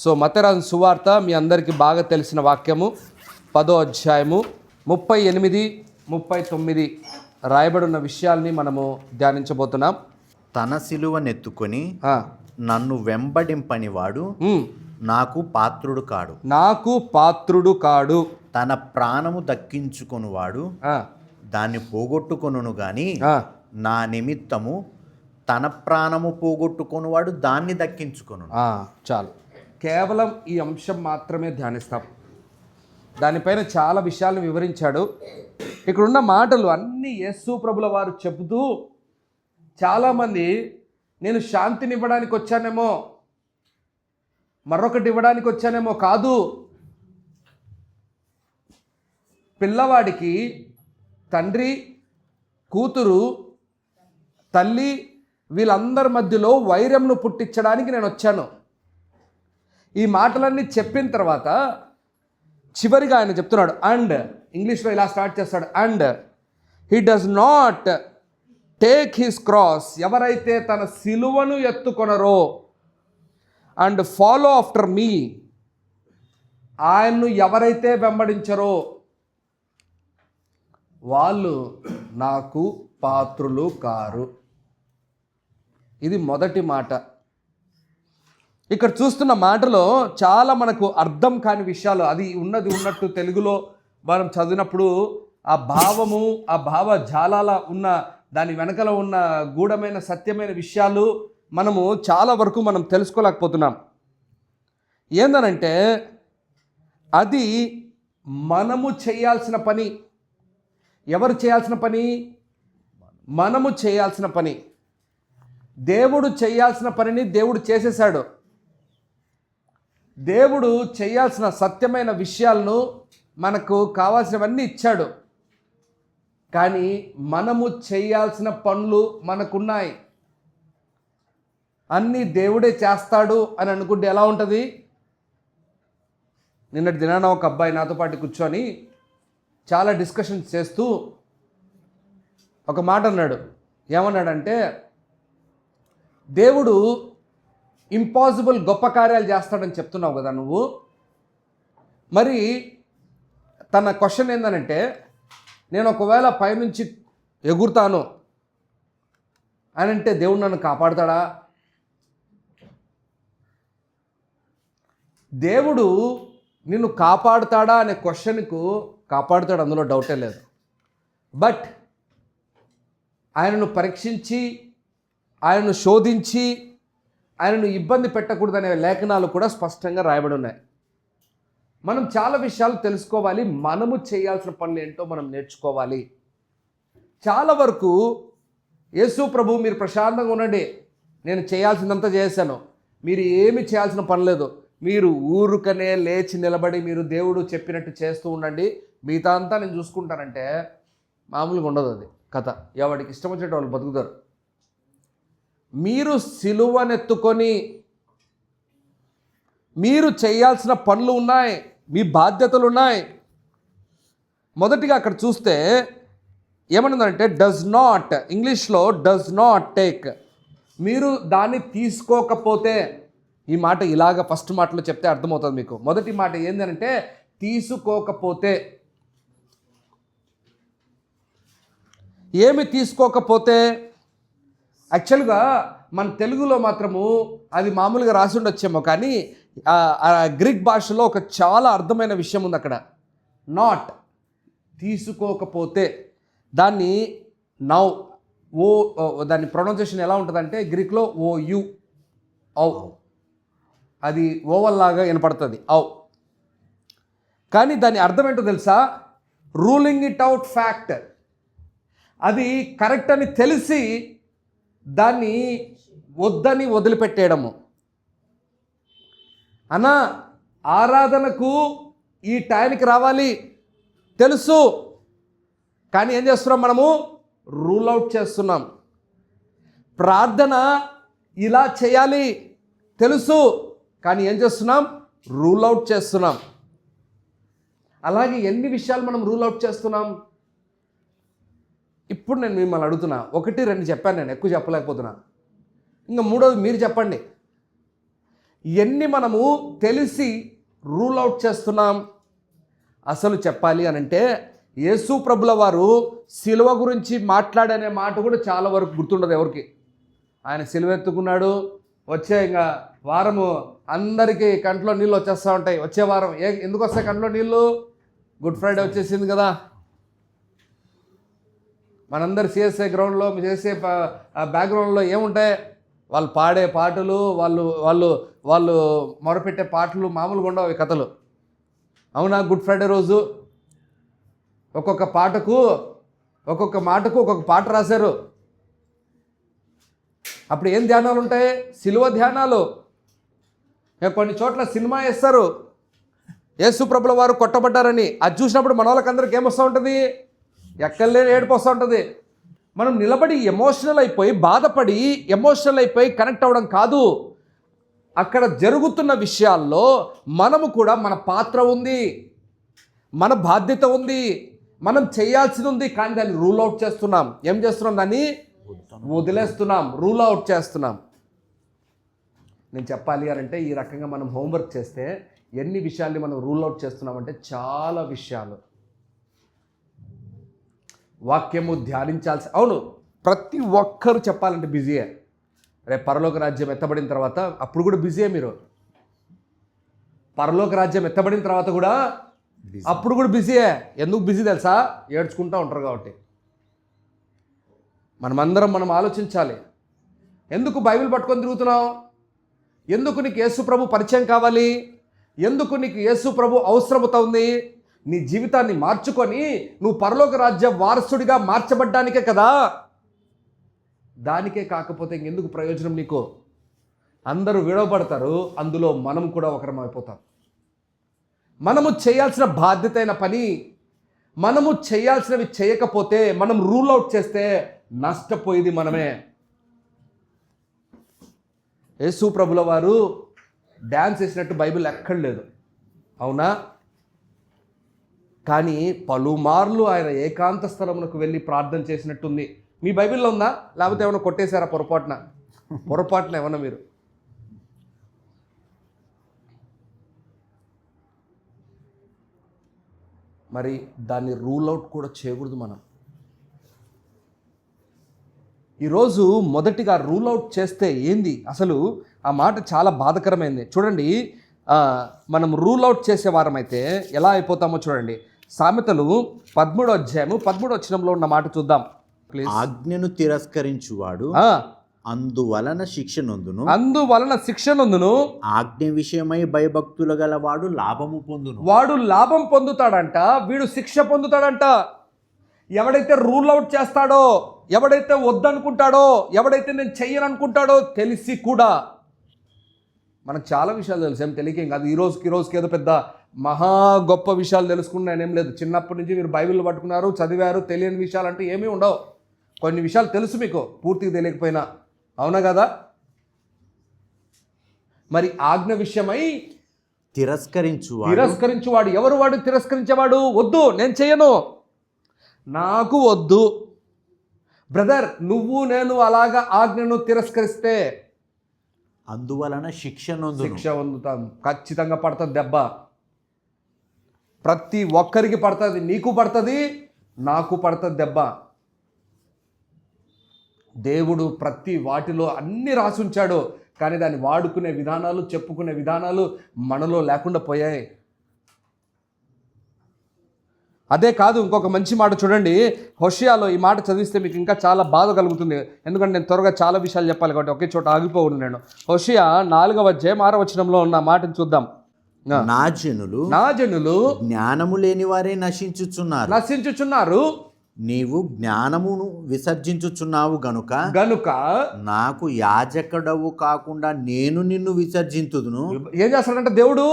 So మత్తయి రాసిన సువార్త మీ అందరికీ బాగా తెలిసిన వాక్యము 10వ అధ్యాయము 38, 39 రాయబడి ఉన్న విషయాల్ని మనము ధ్యానించబోతున్నాం. తన సిలువనెత్తుకొని నన్ను వెంబడింపనివాడు నాకు పాత్రుడు కాడు. తన ప్రాణము దక్కించుకొనువాడు దాన్ని పోగొట్టుకొనును గాని నా నిమిత్తము తన ప్రాణము పోగొట్టుకొనువాడు దాన్ని దక్కించుకొను. చాలు, కేవలం ఈ అంశం మాత్రమే ధ్యానిస్తాం. దానిపైన చాలా విషయాలను వివరించాడు. ఇక్కడున్న మాటలు అన్నీ యేసు ప్రభుల వారు చెబుతూ, చాలామంది నేను శాంతిని ఇవ్వడానికి వచ్చానేమో, మరొకటి ఇవ్వడానికి వచ్చానేమో, కాదు. పిల్లవాడికి తండ్రి, కూతురు, తల్లి వీళ్ళందరి మధ్యలో వైరంను పుట్టించడానికి నేను వచ్చాను. ఈ మాటలన్నీ చెప్పిన తర్వాత చివరిగా ఆయన చెప్తున్నాడు, అండ్ ఇంగ్లీష్లో ఇలా స్టార్ట్ చేస్తాడు, and he does not take his cross, ఎవరైతే తన సిలువను ఎత్తుకొనరో, అండ్ ఫాలో ఆఫ్టర్ మీ, ఆయన్ను ఎవరైతే వెంబడించరో వాళ్ళు నాకు పాత్రులు కారు. ఇది మొదటి మాట. ఇక్కడ చూస్తున్న మాటలో చాలా మనకు అర్థం కాని విషయాలు, అది ఉన్నది ఉన్నట్టు తెలుగులో మనం చదివినప్పుడు ఆ భావము, ఆ భావజాలాల ఉన్న దాని వెనకల ఉన్న గూఢమైన సత్యమైన విషయాలు మనము చాలా వరకు మనం తెలుసుకోలేకపోతున్నాం. ఏందనంటే అది మనము చేయాల్సిన పని. ఎవరు చేయాల్సిన పని? మనము చేయాల్సిన పని. దేవుడు చేయాల్సిన పనిని దేవుడు చేసేసాడు. దేవుడు చేయాల్సిన సత్యమైన విషయాలను మనకు కావాల్సినవన్నీ ఇచ్చాడు. కానీ మనము చేయాల్సిన పనులు మనకున్నాయి. అన్నీ దేవుడే చేస్తాడు అని అనుకుంటే ఎలా ఉంటుంది? నిన్నటి దినాన ఒక అబ్బాయి నాతో పాటు కూర్చొని చాలా డిస్కషన్స్ చేస్తూ ఒక మాట అన్నాడు. ఏమన్నాడంటే, దేవుడు ఇంపాసిబుల్ గొప్ప కార్యాలు చేస్తాడని చెప్తున్నావు కదా నువ్వు. మరి తన క్వశ్చన్ ఏంటంటే, నేను ఒకవేళ పైనుంచి ఎగురుతాను అని అంటే దేవుడు నన్ను కాపాడుతాడా? దేవుడు నిన్ను కాపాడుతాడా అనే క్వశ్చన్కు కాపాడుతాడు, అందులో డౌటే లేదు. బట్ ఆయనను పరీక్షించి, ఆయనను శోధించి, ఆయనను ఇబ్బంది పెట్టకూడదనే లేఖనాలు కూడా స్పష్టంగా రాయబడి ఉన్నాయి. మనం చాలా విషయాలు తెలుసుకోవాలి. మనము చేయాల్సిన పనులు ఏంటో మనం నేర్చుకోవాలి. చాలా వరకు యేసు ప్రభు మీరు ప్రశాంతంగా ఉండండి, నేను చేయాల్సిందంతా చేశాను, మీరు ఏమి చేయాల్సిన పని లేదు, మీరు ఊరుకనే లేచి నిలబడి మీరు దేవుడు చెప్పినట్టు చేస్తూ ఉండండి, మిగతా అంతా నేను చూసుకుంటానంటే మామూలుగా ఉండదు అది కథ. ఎవరికి ఇష్టం వచ్చేట వాళ్ళు బతుకుతారు. మీరు సిలువనెత్తుకొని మీరు చేయాల్సిన పనులు ఉన్నాయి, మీ బాధ్యతలు ఉన్నాయి. మొదటిగా అక్కడ చూస్తే ఏమన్నదంటే డస్ నాట్, ఇంగ్లీష్లో డస్ నాట్ టేక్, మీరు దాన్ని తీసుకోకపోతే. ఈ మాట ఇలాగ ఫస్ట్ మాటలో చెప్తే అర్థమవుతుంది మీకు. మొదటి మాట ఏంటంటే తీసుకోకపోతే. ఏమి తీసుకోకపోతే? యాక్చువల్గా మన తెలుగులో మాత్రము అది మామూలుగా రాసి ఉండొచ్చేమో, కానీ గ్రీక్ భాషలో ఒక చాలా అర్థమైన విషయం ఉంది అక్కడ. నాట్, తీసుకోకపోతే. దాన్ని నౌ, ఓ, దాని ప్రొనౌన్సియేషన్ ఎలా ఉంటుందంటే గ్రీక్లో ఓయు, ఔ, అది ఓవల్లాగా వినపడుతుంది, ఔ. కానీ దాని అర్థం ఏంటో తెలుసా? Ruling it out fact. అది కరెక్ట్ అని తెలిసి దాన్ని వద్దని వదిలిపెట్టేయడము. అన్నా ఆరాధనకు ఈ టైంకి రావాలి తెలుసు, కానీ ఏం చేస్తున్నాం మనము? రూల్ అవుట్ చేస్తున్నాం. ప్రార్థన ఇలా చేయాలి తెలుసు, కానీ ఏం చేస్తున్నాం? రూల్ అవుట్ చేస్తున్నాం. అలాగే ఎన్ని విషయాలు మనం రూల్ అవుట్ చేస్తున్నాం? ఇప్పుడు నేను మిమ్మల్ని అడుగుతున్నా, 1, 2 చెప్పాను, నేను ఎక్కువ చెప్పలేకపోతున్నా. ఇంకా మూడోది మీరు చెప్పండి. ఎన్ని మనము తెలిసి రూల్ అవుట్ చేస్తున్నాం? అసలు చెప్పాలి అని అంటే యేసు ప్రభుల వారు సిలువ గురించి మాట్లాడనే మాట కూడా చాలా వరకు గుర్తుండదు ఎవరికి. ఆయన సిలువ ఎత్తుకున్నాడు, వచ్చే ఇంకా వారము అందరికీ కంట్లో నీళ్ళు వచ్చేస్తూ ఉంటాయి. వచ్చే వారం ఎందుకు వస్తాయి కంట్లో నీళ్ళు? గుడ్ ఫ్రైడే వచ్చేసింది కదా. మనందరు సిఎస్ఐ గ్రౌండ్లో సిఎస్ఐ బ్యాక్గ్రౌండ్లో ఏముంటాయి? వాళ్ళు పాడే పాటలు, వాళ్ళు మొరపెట్టే పాటలు మామూలుగా ఉండవు ఈ కథలు. అవునా? గుడ్ ఫ్రైడే రోజు ఒక్కొక్క మాటకు ఒక్కొక్క పాట రాశారు. అప్పుడు ఏం ధ్యానాలు ఉంటాయి? సిలువ ధ్యానాలు. కొన్ని చోట్ల సినిమా వేస్తారు యేసు ప్రభుల వారు కొట్టబడ్డారని. అది చూసినప్పుడు మన వాళ్ళకందరికి ఏమొస్తూ ఉంటుంది? ఎక్కడలేని ఏడుపు వస్తూ ఉంటుంది. మనం నిలబడి ఎమోషనల్ అయిపోయి బాధపడి ఎమోషనల్ అయిపోయి కనెక్ట్ అవ్వడం కాదు. అక్కడ జరుగుతున్న విషయాల్లో మనము కూడా మన పాత్ర ఉంది, మన బాధ్యత ఉంది, మనం చేయాల్సింది ఉంది. కానీ దాన్ని రూల్ అవుట్ చేస్తున్నాం. ఏం చేస్తున్నాం? దాన్ని వదిలేస్తున్నాం, రూల్ అవుట్ చేస్తున్నాం. నేను చెప్పాలి అని అంటే ఈ రకంగా మనం హోంవర్క్ చేస్తే ఎన్ని విషయాల్ని మనం రూల్ అవుట్ చేస్తున్నామంటే చాలా విషయాలు. వాక్యము ధ్యానించాల్సి, అవును ప్రతి ఒక్కరు చెప్పాలంటే బిజీయే. రేపు పరలోక రాజ్యం ఎత్తబడిన తర్వాత అప్పుడు కూడా బిజీయే. మీరు పరలోక రాజ్యం ఎత్తబడిన తర్వాత కూడా అప్పుడు కూడా బిజీయే. ఎందుకు బిజీ తెలుసా? ఏడ్చుకుంటూ ఉంటారు కాబట్టి. మనం ఆలోచించాలి. ఎందుకు బైబిల్ పట్టుకొని తిరుగుతున్నావు? ఎందుకు నీకు యేసు ప్రభు పరిచయం కావాలి? ఎందుకు నీకు యేసు ప్రభు అవసరమవుతుంది? నీ జీవితాన్ని మార్చుకొని నువ్వు పరలోక రాజ్య వారసుడిగా మార్చబడ్డానికే కదా. దానికే కాకపోతే ఇంకెందుకు ప్రయోజనం నీకు? అందరూ విడవబడతారు, అందులో మనం కూడా ఒకరం అయిపోతాం. మనము చేయాల్సిన బాధ్యత అయిన పని మనము చేయాల్సినవి చేయకపోతే, మనం రూల్ అవుట్ చేస్తే నష్టపోయేది మనమే. యేసు ప్రభుల వారు డ్యాన్స్ వేసినట్టు బైబిల్ ఎక్కడ లేదు, అవునా? కానీ పలుమార్లు ఆయన ఏకాంత స్థలమునకు వెళ్ళి ప్రార్థన చేసినట్టుంది. మీ బైబిల్లో ఉందా? లేకపోతే ఏమైనా కొట్టేశారా పొరపాటున ఏమన్నా మీరు? మరి దాన్ని రూల్ అవుట్ కూడా చేయకూడదు మనం. ఈరోజు మొదటిగా రూల్ అవుట్ చేస్తే ఏంది అసలు? ఆ మాట చాలా బాధకరమైంది. చూడండి, మనం రూల్ అవుట్ చేసే వారమైతే ఎలా అయిపోతామో చూడండి. సామెతలు 13వ అధ్యాయము 13వ వచనంలో ఉన్న మాట చూద్దాం ప్లీజ్. ఆజ్ఞను తిరస్కరించువాడు అందువలన శిక్ష నొందును. ఆజ్ఞ విషయమై భయభక్తులు గలవాడు లాభము పొందును. వాడు లాభం పొందుతాడంట, వీడు శిక్ష పొందుతాడంట. ఎవడైతే రూల్ అవుట్ చేస్తాడో, ఎవడైతే వద్దనుకుంటాడో, ఎవడైతే నేను చెయ్యను అనుకుంటాడో తెలిసి కూడా. మనకు చాలా విషయాలు తెలుసు, ఏం తెలియకేం కాదు. ఈ రోజుకి ఏదో పెద్ద మహా గొప్ప విషయాలు తెలుసుకున్నానేం లేదు. చిన్నప్పటి నుంచి మీరు బైబిల్ పట్టుకున్నారు, చదివారు, తెలియని విషయాలు అంటే ఏమీ ఉండవు. కొన్ని విషయాలు తెలుసు మీకు, పూర్తిగా తెలియకపోయినా, అవునా కదా? మరి ఆజ్ఞ విషయమై తిరస్కరించువాడు ఎవరు? వాడు తిరస్కరించేవాడు. వద్దు, నేను చేయను, నాకు వద్దు. బ్రదర్, నువ్వు నేను అలాగా ఆజ్ఞను తిరస్కరిస్తే అందువలన శిక్ష పొందుతాం. ఖచ్చితంగా పడుతుంది దెబ్బ. ప్రతి ఒక్కరికి పడుతుంది. నీకు పడుతుంది, నాకు పడుతుంది దెబ్బ. దేవుడు ప్రతి వాటిలో అన్ని రాసి ఉంచాడు, కానీ దాన్ని వాడుకునే విధానాలు, చెప్పుకునే విధానాలు మనలో లేకుండా పోయాయి. అదే కాదు, ఇంకొక మంచి మాట చూడండి. హోషేయాలో ఈ మాట చదివిస్తే మీకు ఇంకా చాలా బాధ కలుగుతుంది. ఎందుకంటే నేను త్వరగా చాలా విషయాలు చెప్పాలి కాబట్టి ఒకే చోట ఆగిపోకూడదు. నేను హోషేయ 4వ అధ్యాయం 6వ వచనంలో ఉన్న మాటను చూద్దాం. నా జనులు జ్ఞానము లేని వారే నశించుచున్నారు. నీవు జ్ఞానమును విసర్జించుచున్నావు గనుక నాకు యాజకుడవు కాకుండా నేను నిన్ను విసర్జింతుదును. ఏం చేస్తాడంటే దేవుడు,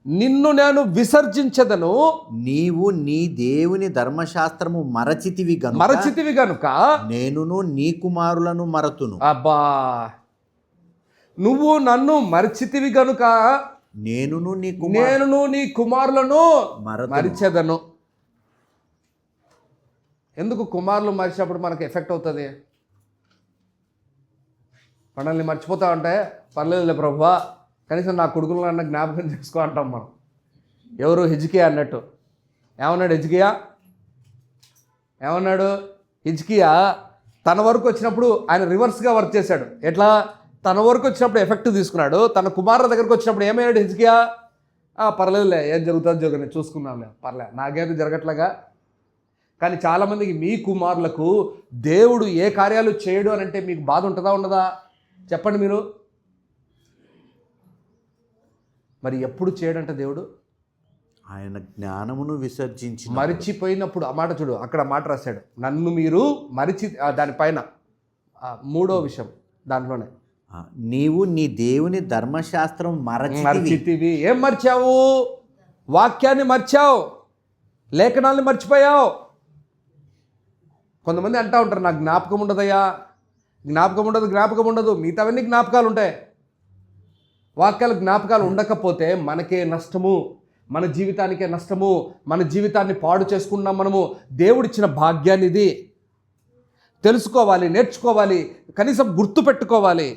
నిన్ను నేను విసర్జించదను. నీవు నీ దేవుని ధర్మశాస్త్రము మరచితివి గనుక నేనును నీ కుమారులను మరతును. అబ్బా, నువ్వు నన్ను మరచితివి గనుక నేనును నీ కుమారులను మరిచెదను. ఎందుకు కుమారులు మరిచినప్పుడు మనకు ఎఫెక్ట్ అవుతుంది? మనల్ని మర్చిపోతా ఉంటే పర్లేదులే ప్రభువా, కనీసం నా కొడుకులన్నా జ్ఞాపకం చేసుకో అంటాం మనం. ఎవరు? హిజ్కియా అన్నట్టు. ఏమన్నాడు హిజ్కియా? ఏమన్నాడు హిజ్కియా? తన వరకు వచ్చినప్పుడు ఆయన రివర్స్గా వర్క్ చేశాడు. ఎట్లా? తన వరకు వచ్చినప్పుడు ఎఫెక్ట్ తీసుకున్నాడు. తన కుమారుల దగ్గరకు వచ్చినప్పుడు ఏమయ్యాడు హిజ్కియా? పర్లేదులే, ఏం జరుగుతుందో జరుగుతుంది, చూసుకున్నాంలే, పర్లే, నాకేది జరగట్లేగా. కానీ చాలామందికి మీ కుమారులకు దేవుడు ఏ కార్యాలు చేయడు అని అంటే మీకు బాధ ఉంటుందా ఉండదా? చెప్పండి మీరు. మరి ఎప్పుడు చేయడంట దేవుడు? ఆయన జ్ఞానమును విసర్జించి మరిచిపోయినప్పుడు. ఆ మాట చూడు, అక్కడ మాట రాశాడు, నన్ను మీరు మరిచి. దానిపైన 3వ విషయం దాంట్లోనే, నీవు నీ దేవుని ధర్మశాస్త్రం మరచితివి. ఏం మర్చావు? వాక్యాన్ని మర్చావు, లేఖనాల్ని మర్చిపోయావు. కొంతమంది అంటూ ఉంటారు, నాకు జ్ఞాపకం ఉండదయ్యా, జ్ఞాపకం ఉండదు. మిగతావన్నీ జ్ఞాపకాలు ఉంటాయి. వాక్యాలు జ్ఞాపకాలు ఉండకపోతే మనకే నష్టము, మన జీవితానికే నష్టము. మన జీవితాన్ని పాడు చేసుకున్నాం మనము. దేవుడిచ్చిన భాగ్యాన్ని ఇది తెలుసుకోవాలి, నేర్చుకోవాలి, కనీసం గుర్తుపెట్టుకోవాలి.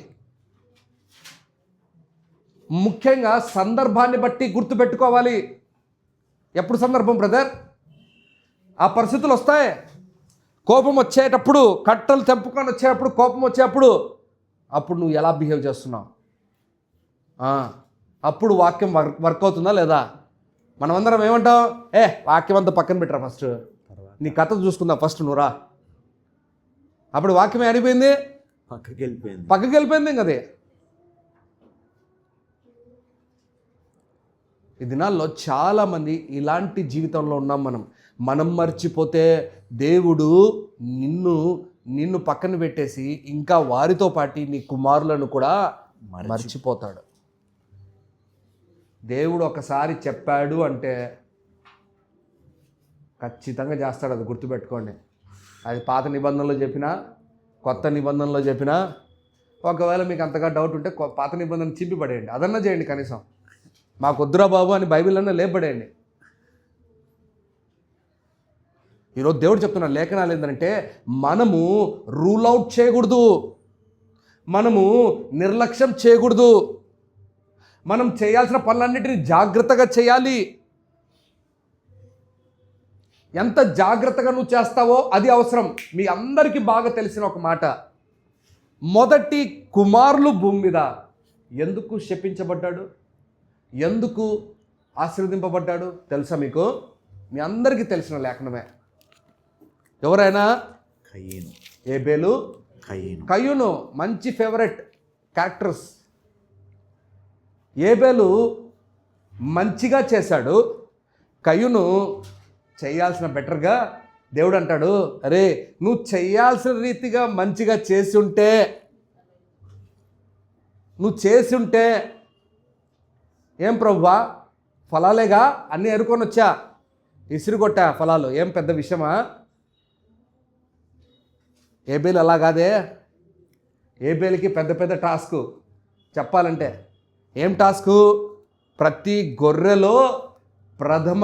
ముఖ్యంగా సందర్భాన్ని బట్టి గుర్తుపెట్టుకోవాలి. ఎప్పుడు సందర్భం బ్రదర్? ఆ పరిస్థితులు వస్తాయి. కోపం వచ్చేటప్పుడు, కట్టలు తెంపుకొని వచ్చేటప్పుడు, కోపం వచ్చేటప్పుడు, అప్పుడు నువ్వు ఎలా బిహేవ్ చేస్తున్నావు? అప్పుడు వాక్యం వర్క్ అవుతుందా లేదా? మనమందరం ఏమంటాం? వాక్యం అంతా పక్కన పెట్టరా, ఫస్ట్ నీ కథ చూసుకుందాం, ఫస్ట్ నువ్వు రా. అప్పుడు వాక్యం ఏడిపోయింది, పక్కకి వెళ్ళిపోయింది. ఇంకది ఈ దినాల్లో చాలామంది ఇలాంటి జీవితంలో ఉన్నాం మనం మర్చిపోతే దేవుడు నిన్ను పక్కన పెట్టేసి ఇంకా వారితో పాటు నీ కుమారులను కూడా మర్చిపోతాడు. దేవుడు ఒకసారి చెప్పాడు అంటే ఖచ్చితంగా చేస్తాడు. అది గుర్తుపెట్టుకోండి. అది పాత నిబంధనలో చెప్పినా, కొత్త నిబంధనలో చెప్పినా. ఒకవేళ మీకు అంతగా డౌట్ ఉంటే పాత నిబంధన చింపి పడేయండి, అదన్నా చేయండి. కనీసం మాకు వద్దురా బాబు అని బైబిల్ అన్నా లేపడేయండి. ఈరోజు దేవుడు చెప్తున్న లేఖనాలు ఏంటంటే, మనము రూల్ అవుట్ చేయకూడదు, మనము నిర్లక్ష్యం చేయకూడదు, మనం చేయాల్సిన పనులన్నిటినీ జాగ్రత్తగా చేయాలి. ఎంత జాగ్రత్తగా నువ్వు చేస్తావో అది అవసరం. మీ అందరికీ బాగా తెలిసిన ఒక మాట, మొదటి కుమారులు భూమి మీద ఎందుకు శపించబడ్డాడు, ఎందుకు ఆశీర్వదింపబడ్డాడు తెలుసా మీకు? మీ అందరికీ తెలిసిన లేఖనమే. ఎవరైనా? కయీను, ఏబేలు, కయ్యూను మంచి ఫేవరెట్ క్యారెక్టర్స్. ఏబేలు మంచిగా చేశాడు, కయ్యూను చేయాల్సిన బెటర్గా. దేవుడు అంటాడు, అరే నువ్వు చేయాల్సిన రీతిగా మంచిగా చేసి ఉంటే ఏం ప్రభువా, ఫలాలేగా అన్నీ ఎరుకొని వచ్చా, ఇసురుకొట్టా ఫలాలు, ఏం పెద్ద విషయమా? ఏబేలు అలా కాదే. ఏబేలుకి పెద్ద టాస్క్ చెప్పాలంటే. ఏం టాస్కు? ప్రతి గొర్రెలో ప్రథమ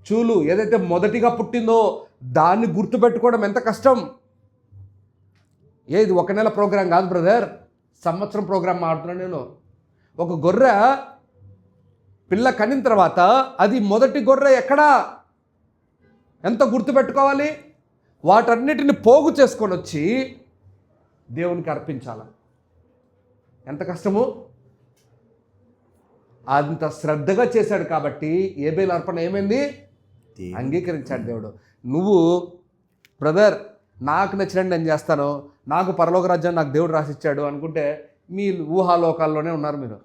చూలు ఏదైతే మొదటిగా పుట్టిందో దాన్ని గుర్తుపెట్టుకోవడం ఎంత కష్టం. ఇది 1 నెల ప్రోగ్రాం కాదు బ్రదర్, సంవత్సరం ప్రోగ్రాం మాడుతున్నాను నేను. ఒక గొర్రె పిల్ల కనిన తర్వాత అది మొదటి గొర్రె ఎక్కడా, ఎంత గుర్తుపెట్టుకోవాలి? వాటన్నిటిని పోగు చేసుకొని వచ్చి దేవునికి అర్పించాలి. ఎంత కష్టము! అంత శ్రద్ధగా చేశాడు కాబట్టి ఏబేలు అర్పణ ఏమైంది? అంగీకరించాడు దేవుడు. నువ్వు బ్రదర్ నాకు నచ్చినట్టు నేను చేస్తాను, నాకు పరలోక రాజ్యాన్ని నాకు దేవుడు రాసిచ్చాడు అనుకుంటే మీ ఊహాలోకాల్లోనే ఉన్నారు మీరు.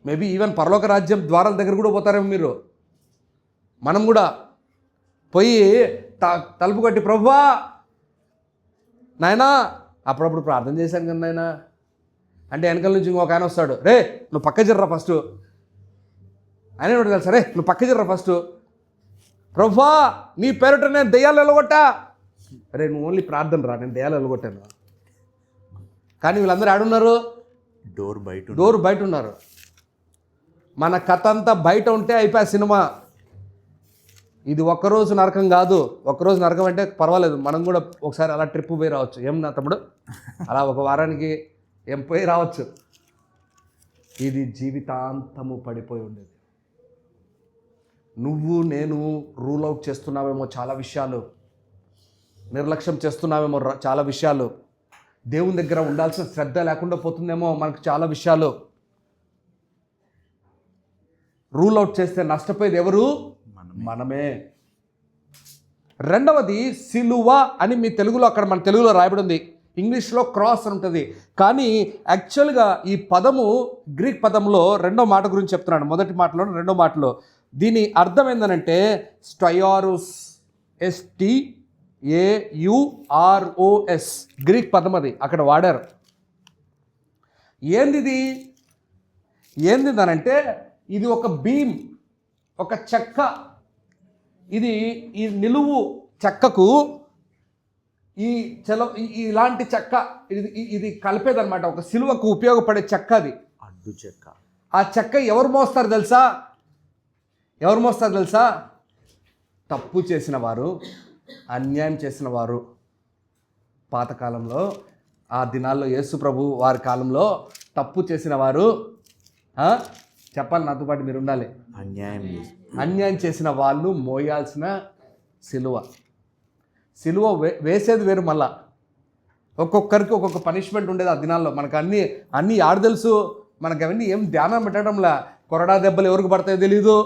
మేబీ ఈవెన్ పరలోక రాజ్యం ద్వారాల దగ్గర కూడా పోతారేమో మీరు. మనం కూడా పోయి తలుపు కట్టి, ప్రభువా నాయనా, అప్పుడప్పుడు ప్రార్థన చేశాను కదా నాయనా అంటే వెనకాల నుంచి ఇంకొక ఆయన వస్తాడు, రే నువ్వు పక్క జర్రా ఫస్ట్. ఆయన ఏమిటి తెలుసా, రే నువ్వు పక్క జర్రా ఫస్ట్. ప్రభువా నీ పేరుట నేను దెయ్యాలు వెళ్ళగొట్టా. రే నువ్వు ఓన్లీ ప్రార్థన రా, నేను దెయ్యాలు వెళ్ళగొట్టాను. కానీ వీళ్ళందరూ ఆడున్నారు, డోర్ బయట ఉన్నారు. మన కథ అంతా బయట ఉంటే అయిపోయా సినిమా. ఇది ఒక్కరోజు నరకం కాదు. ఒక్కరోజు నరకం అంటే పర్వాలేదు, మనం కూడా ఒకసారి అలా ట్రిప్ పోయి రావచ్చు. ఏం నా తమ్ముడు, అలా ఒక వారానికి ఏం పోయి రావచ్చు. ఇది జీవితాంతము పడిపోయి ఉండేది. నువ్వు నేను రూల్ అవుట్ చేస్తున్నావేమో చాలా విషయాలు, నిర్లక్ష్యం చేస్తున్నావేమో చాలా విషయాలు, దేవుని దగ్గర ఉండాల్సిన శ్రద్ధ లేకుండా పోతుందేమో మనకు చాలా విషయాలు. రూల్ అవుట్ చేస్తే నష్టపోయేది ఎవరు? మనమే. రెండవది సిలువ అని మీ తెలుగులో, అక్కడ మన తెలుగులో రాయబడి ఉంది, ఇంగ్లీష్లో క్రాస్ అని ఉంటుంది. కానీ యాక్చువల్గా ఈ పదము గ్రీక్ పదంలో రెండో మాట గురించి చెప్తున్నాను. మొదటి మాటలో రెండో మాటలో దీని అర్థం ఏంటంటే స్టయారోస్, STAUROS గ్రీక్ పదం, అది అక్కడ వాడారు. ఏంది అనంటే ఇది ఒక బీమ్, ఒక చెక్క. ఇది ఈ నిలువు చెక్కకు ఇలాంటి చెక్క ఇది కలిపేదన్నమాట. ఒక సిలువకు ఉపయోగపడే చెక్క అది, అడ్డు చెక్క. ఆ చెక్క ఎవరు మోస్తారు తెలుసా? తప్పు చేసిన వారు, అన్యాయం చేసిన వారు. పాతకాలంలో, ఆ దినాల్లో యేసు ప్రభు వారి కాలంలో తప్పు చేసిన వారు, చెప్పాలి నాతో పాటు మీరు ఉండాలి, అన్యాయం చేసిన వాళ్ళు మోయాల్సిన సిలువ వేసేది వేరు. మళ్ళా ఒక్కొక్కరికి ఒక్కొక్క పనిష్మెంట్ ఉండేది ఆ దినాల్లో. మనకు అన్నీ ఆడు తెలుసు, మనకు అవన్నీ ఏం ధ్యానం పెట్టడంలా. కొరడా దెబ్బలు ఎవరికి పడతాయో తెలీదు.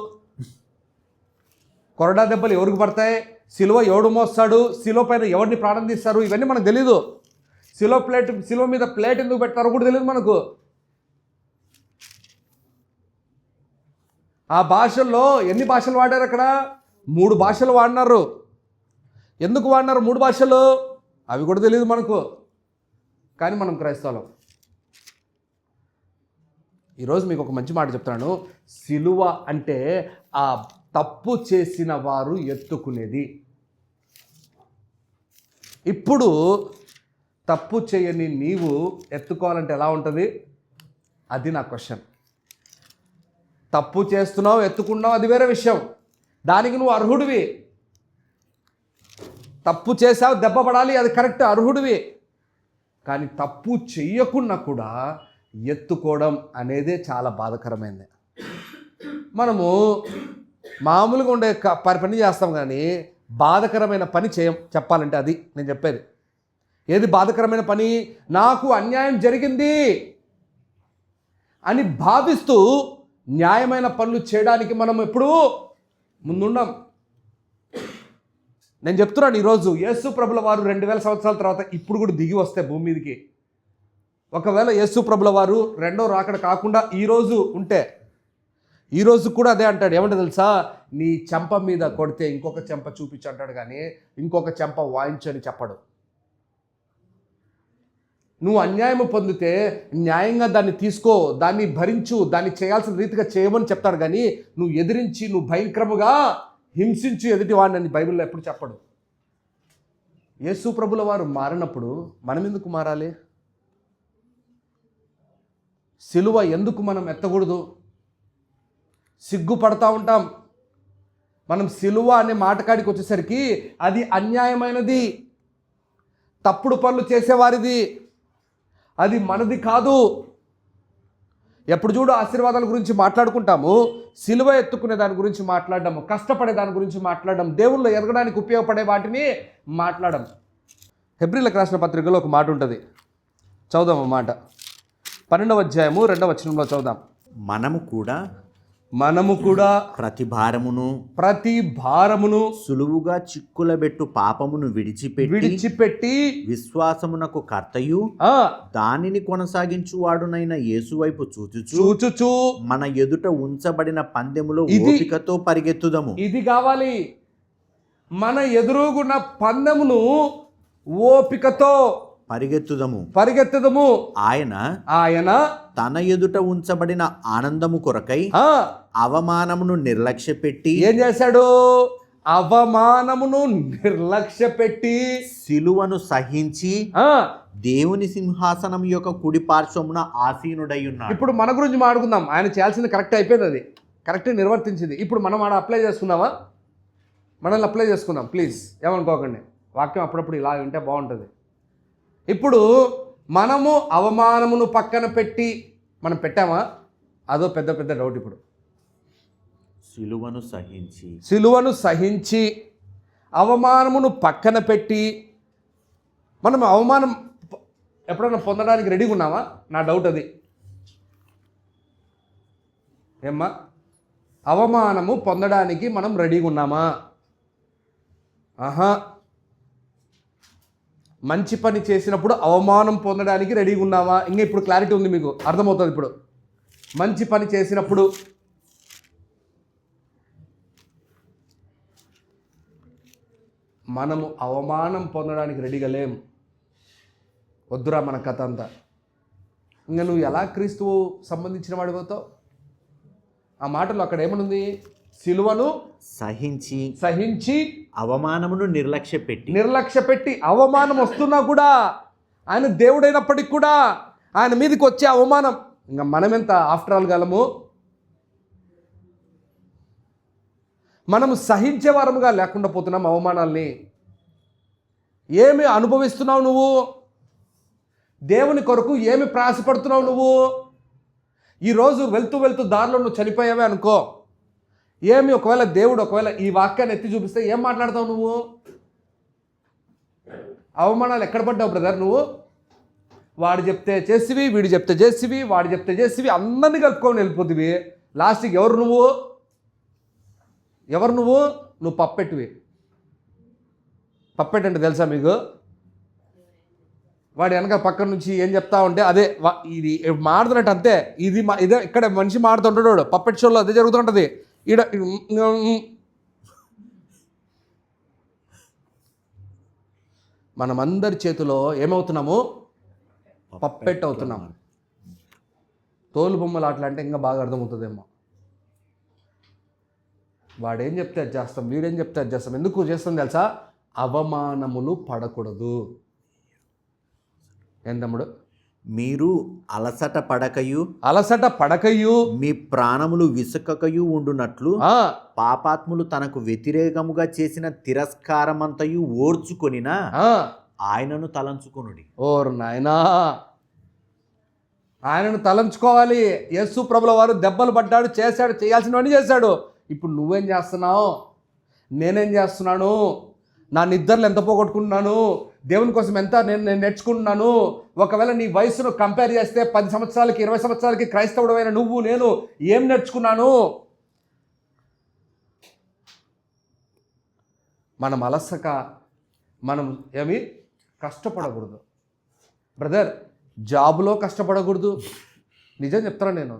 సిలువ ఎవడు మోస్తాడు, సిలువ పైన ఎవరిని ప్రాణం తీస్తారు, ఇవన్నీ మనకు తెలీదు. సిలువ మీద ప్లేట్ ఎందుకు పెట్టారో కూడా తెలియదు మనకు. ఆ భాషల్లో ఎన్ని భాషలు వాడారు? అక్కడ 3 భాషలు వాడినారు. ఎందుకు వాడినారు 3 భాషలు? అవి కూడా తెలియదు మనకు. కానీ మనం క్రైస్తవులం. ఈరోజు మీకు ఒక మంచి మాట చెప్తున్నాను. సిలువ అంటే ఆ తప్పు చేసిన వారు ఎత్తుకునేది. ఇప్పుడు తప్పు చేయని నీవు ఎత్తుకోవాలంటే ఎలా ఉంటుంది? అది నా క్వశ్చన్. తప్పు చేస్తున్నావు, ఎత్తుకున్నావు, అది వేరే విషయం. దానికి నువ్వు అర్హుడివి. తప్పు చేసావు, దెబ్బ పడాలి, అది కరెక్ట్, అర్హుడివి. కానీ తప్పు చెయ్యకుండా కూడా ఎత్తుకోవడం అనేదే చాలా బాధకరమైనది. మనము మామూలుగా ఉండే పని చేస్తాం, కానీ బాధకరమైన పని చేయం. చెప్పాలంటే అది నేను చెప్పేది. ఏది బాధకరమైన పని? నాకు అన్యాయం జరిగింది అని భావిస్తూ న్యాయమైన పనులు చేయడానికి మనం ఎప్పుడూ ముందుండం. నేను చెప్తున్నాను, ఈరోజు యేసు ప్రభుల వారు 2000 సంవత్సరాల తర్వాత ఇప్పుడు కూడా దిగి వస్తే భూమి మీదకి, ఒకవేళ యేసు ప్రభుల వారు రెండో రాకడ కాకుండా ఈరోజు ఉంటే, ఈరోజు కూడా అదే అంటాడు. ఏమంటే తెలుసా? నీ చెంప మీద కొడితే ఇంకొక చెంప చూపించు అంటాడు, కానీ ఇంకొక చెంప వాయించని చెప్పడు. నువ్వు అన్యాయం పొందితే న్యాయంగా దాన్ని తీసుకో, దాన్ని భరించు, దాన్ని చేయాల్సిన రీతిగా చేయమని చెప్తాడు, కానీ నువ్వు ఎదిరించి, నువ్వు భయంకరముగా హింసించు ఎదుటి వాడిని అని బైబిల్లో ఎప్పుడు చెప్పడు. యేసు ప్రభుల వారు మారినప్పుడు మనం ఎందుకు మారాలి? సిలువ ఎందుకు మనం ఎత్తకూడదు? సిగ్గుపడతా ఉంటాం. మనం సిలువ అనే మాటకాడికి వచ్చేసరికి అది అన్యాయమైనది, తప్పుడు పనులు చేసేవారిది, అది మనది కాదు. ఎప్పుడు చూడు ఆశీర్వాదాల గురించి మాట్లాడుకుంటాము, సిలువ ఎత్తుకునే దాని గురించి మాట్లాడడం, కష్టపడే దాని గురించి మాట్లాడడం, దేవుళ్ళు ఎదగడానికి ఉపయోగపడే వాటిని మాట్లాడడం. హెబ్రీలకు రాసిన పత్రికలో ఒక మాట ఉంటుంది, చదుదాం. ఆ మాట 12వ అధ్యాయము 2వ వచనంలో చదుదాం. మనము కూడా ప్రతి భారమును సులువుగా చిక్కులబెట్టు పాపమును విడిచిపెట్టి విశ్వాసమునకు కర్తయు దానిని కొనసాగించువాడునైన యేసు వైపు చూచుచు మన ఎదుట ఉంచబడిన పందెములో ఓపికతో పరిగెత్తుదము. ఇది కావాలి. మన ఎదురుగున్న పందెమును ఓపికతో పరిగెత్తుదము. ఆయన తన ఎదుట ఉంచబడిన ఆనందము కొరకై అవమానమును నిర్లక్ష్యపెట్టి ఏం చేశాడు? అవమానమును నిర్లక్ష్యపెట్టి సిలువను సహించి దేవుని సింహాసనం యొక్క కుడి పార్శ్వమున ఆసీనుడై ఉన్నాడు. ఇప్పుడు మన గురించి మాట్లాడుకుందాం. ఆయన చేయాల్సింది కరెక్ట్ అయిపోయింది, అది కరెక్ట్ నిర్వర్తించింది. ఇప్పుడు మనం ఆడ అప్లై చేసుకుందామా? మనల్ని అప్లై చేసుకుందాం ప్లీజ్, ఏమనుకోకండి. వాక్యం అప్పుడప్పుడు ఇలా ఉంటే బాగుంటుంది. ఇప్పుడు మనము అవమానమును పక్కన పెట్టి మనం పెట్టామా? అదో పెద్ద పెద్ద డౌట్. ఇప్పుడు సిలువను సహించి అవమానమును పక్కన పెట్టి మనం అవమానం ఎప్పుడైనా పొందడానికి రెడీగా ఉన్నామా? నా డౌట్ అది. ఏమ్మా, అవమానము పొందడానికి మనం రెడీగా ఉన్నామా? ఆహా. మంచి పని చేసినప్పుడు అవమానం పొందడానికి రెడీగా ఉన్నామా? ఇంకా ఇప్పుడు క్లారిటీ ఉంది, మీకు అర్థమవుతుంది. ఇప్పుడు మంచి పని చేసినప్పుడు మనము అవమానం పొందడానికి రెడీగా లేం. వద్దురా మన కథ అంతా. ఇంకా నువ్వు ఎలా క్రీస్తువు సంబంధించిన వాడిపోతావు? ఆ మాటలో అక్కడ ఏమనుంది? సిలువను సహించి అవమానమును నిర్లక్ష్య పెట్టి అవమానం వస్తున్నా కూడా ఆయన దేవుడైనప్పటికి కూడా ఆయన మీదకి వచ్చే అవమానం, ఇంకా మనమెంత ఆఫ్టర్ ఆల్ గలము? మనము సహించే వారముగా లేకుండా పోతున్నాం అవమానాల్ని. ఏమి అనుభవిస్తున్నావు నువ్వు? దేవుని కొరకు ఏమి ప్రయాసపడుతున్నావు నువ్వు? ఈరోజు వెళ్తూ దారిలో నువ్వు చనిపోయావే అనుకో, ఏమి ఒకవేళ దేవుడు ఈ వాక్యాన్ని ఎత్తి చూపిస్తే ఏం మాట్లాడతావు నువ్వు? అవమానాలు ఎక్కడ పడ్డావు బ్రదర్ నువ్వు? వాడు చెప్తే చేసివి, వీడు చెప్తే చేసివి, వాడు చెప్తే చేసివి, అందరినీ కలుపుకొని వెళ్ళిపోతివి. లాస్ట్కి ఎవరు నువ్వు? నువ్వు పప్పెట్టువి. పప్పెట్ అంటే తెలుసా మీకు? వాడు వెనక పక్కన నుంచి ఏం చెప్తా ఉంటే అదే ఇది మాడుతున్నట్టు అంతే. ఇదే ఇక్కడ మనిషి మాడుతుంటాడు. పప్పెట్ షోలో అదే జరుగుతుంటుంది. ఈడ మనమందరి చేతిలో ఏమవుతున్నాము? పప్పెట్ అవుతున్నాము. తోలు బొమ్మలు అట్లా అంటే ఇంకా బాగా అర్థమవుతుందేమో. వాడేం చెప్తే అది చేస్తాం, వీడేం చెప్తే అది చేస్తాం. ఎందుకు చేస్తాం తెలుసా? అవమానములు పడకూడదు. ఏం తమ్ముడు? మీరు అలసట పడకయు మీ ప్రాణములు విసుకకయు ఉండునట్లు పాపాత్ములు తనకు వ్యతిరేకముగా చేసిన తిరస్కారమంతయు ఓర్చుకొనినా ఆయనను తలంచుకొనుడి. ఓరు నాయనా, ఆయనను తలంచుకోవాలి. యేసు ప్రభుల వారు దెబ్బలు పడ్డాడు, చేశాడు, చేయాల్సినవన్నీ చేశాడు. ఇప్పుడు నువ్వేం చేస్తున్నావు? నేనేం చేస్తున్నాను? నా నిద్రలు ఎంత పోగొట్టుకుంటున్నాను? దేవుని కోసం ఎంత నేను నేర్చుకుంటున్నాను? ఒకవేళ నీ వయసును కంపేర్ చేస్తే 10 సంవత్సరాలకి 20 సంవత్సరాలకి క్రైస్తవుడమైన నువ్వు నేను ఏం నేర్చుకున్నాను? మనం అలసక మనం ఏమి కష్టపడకూడదు బ్రదర్. జాబులో కష్టపడకూడదు. నిజం చెప్తాను నేను,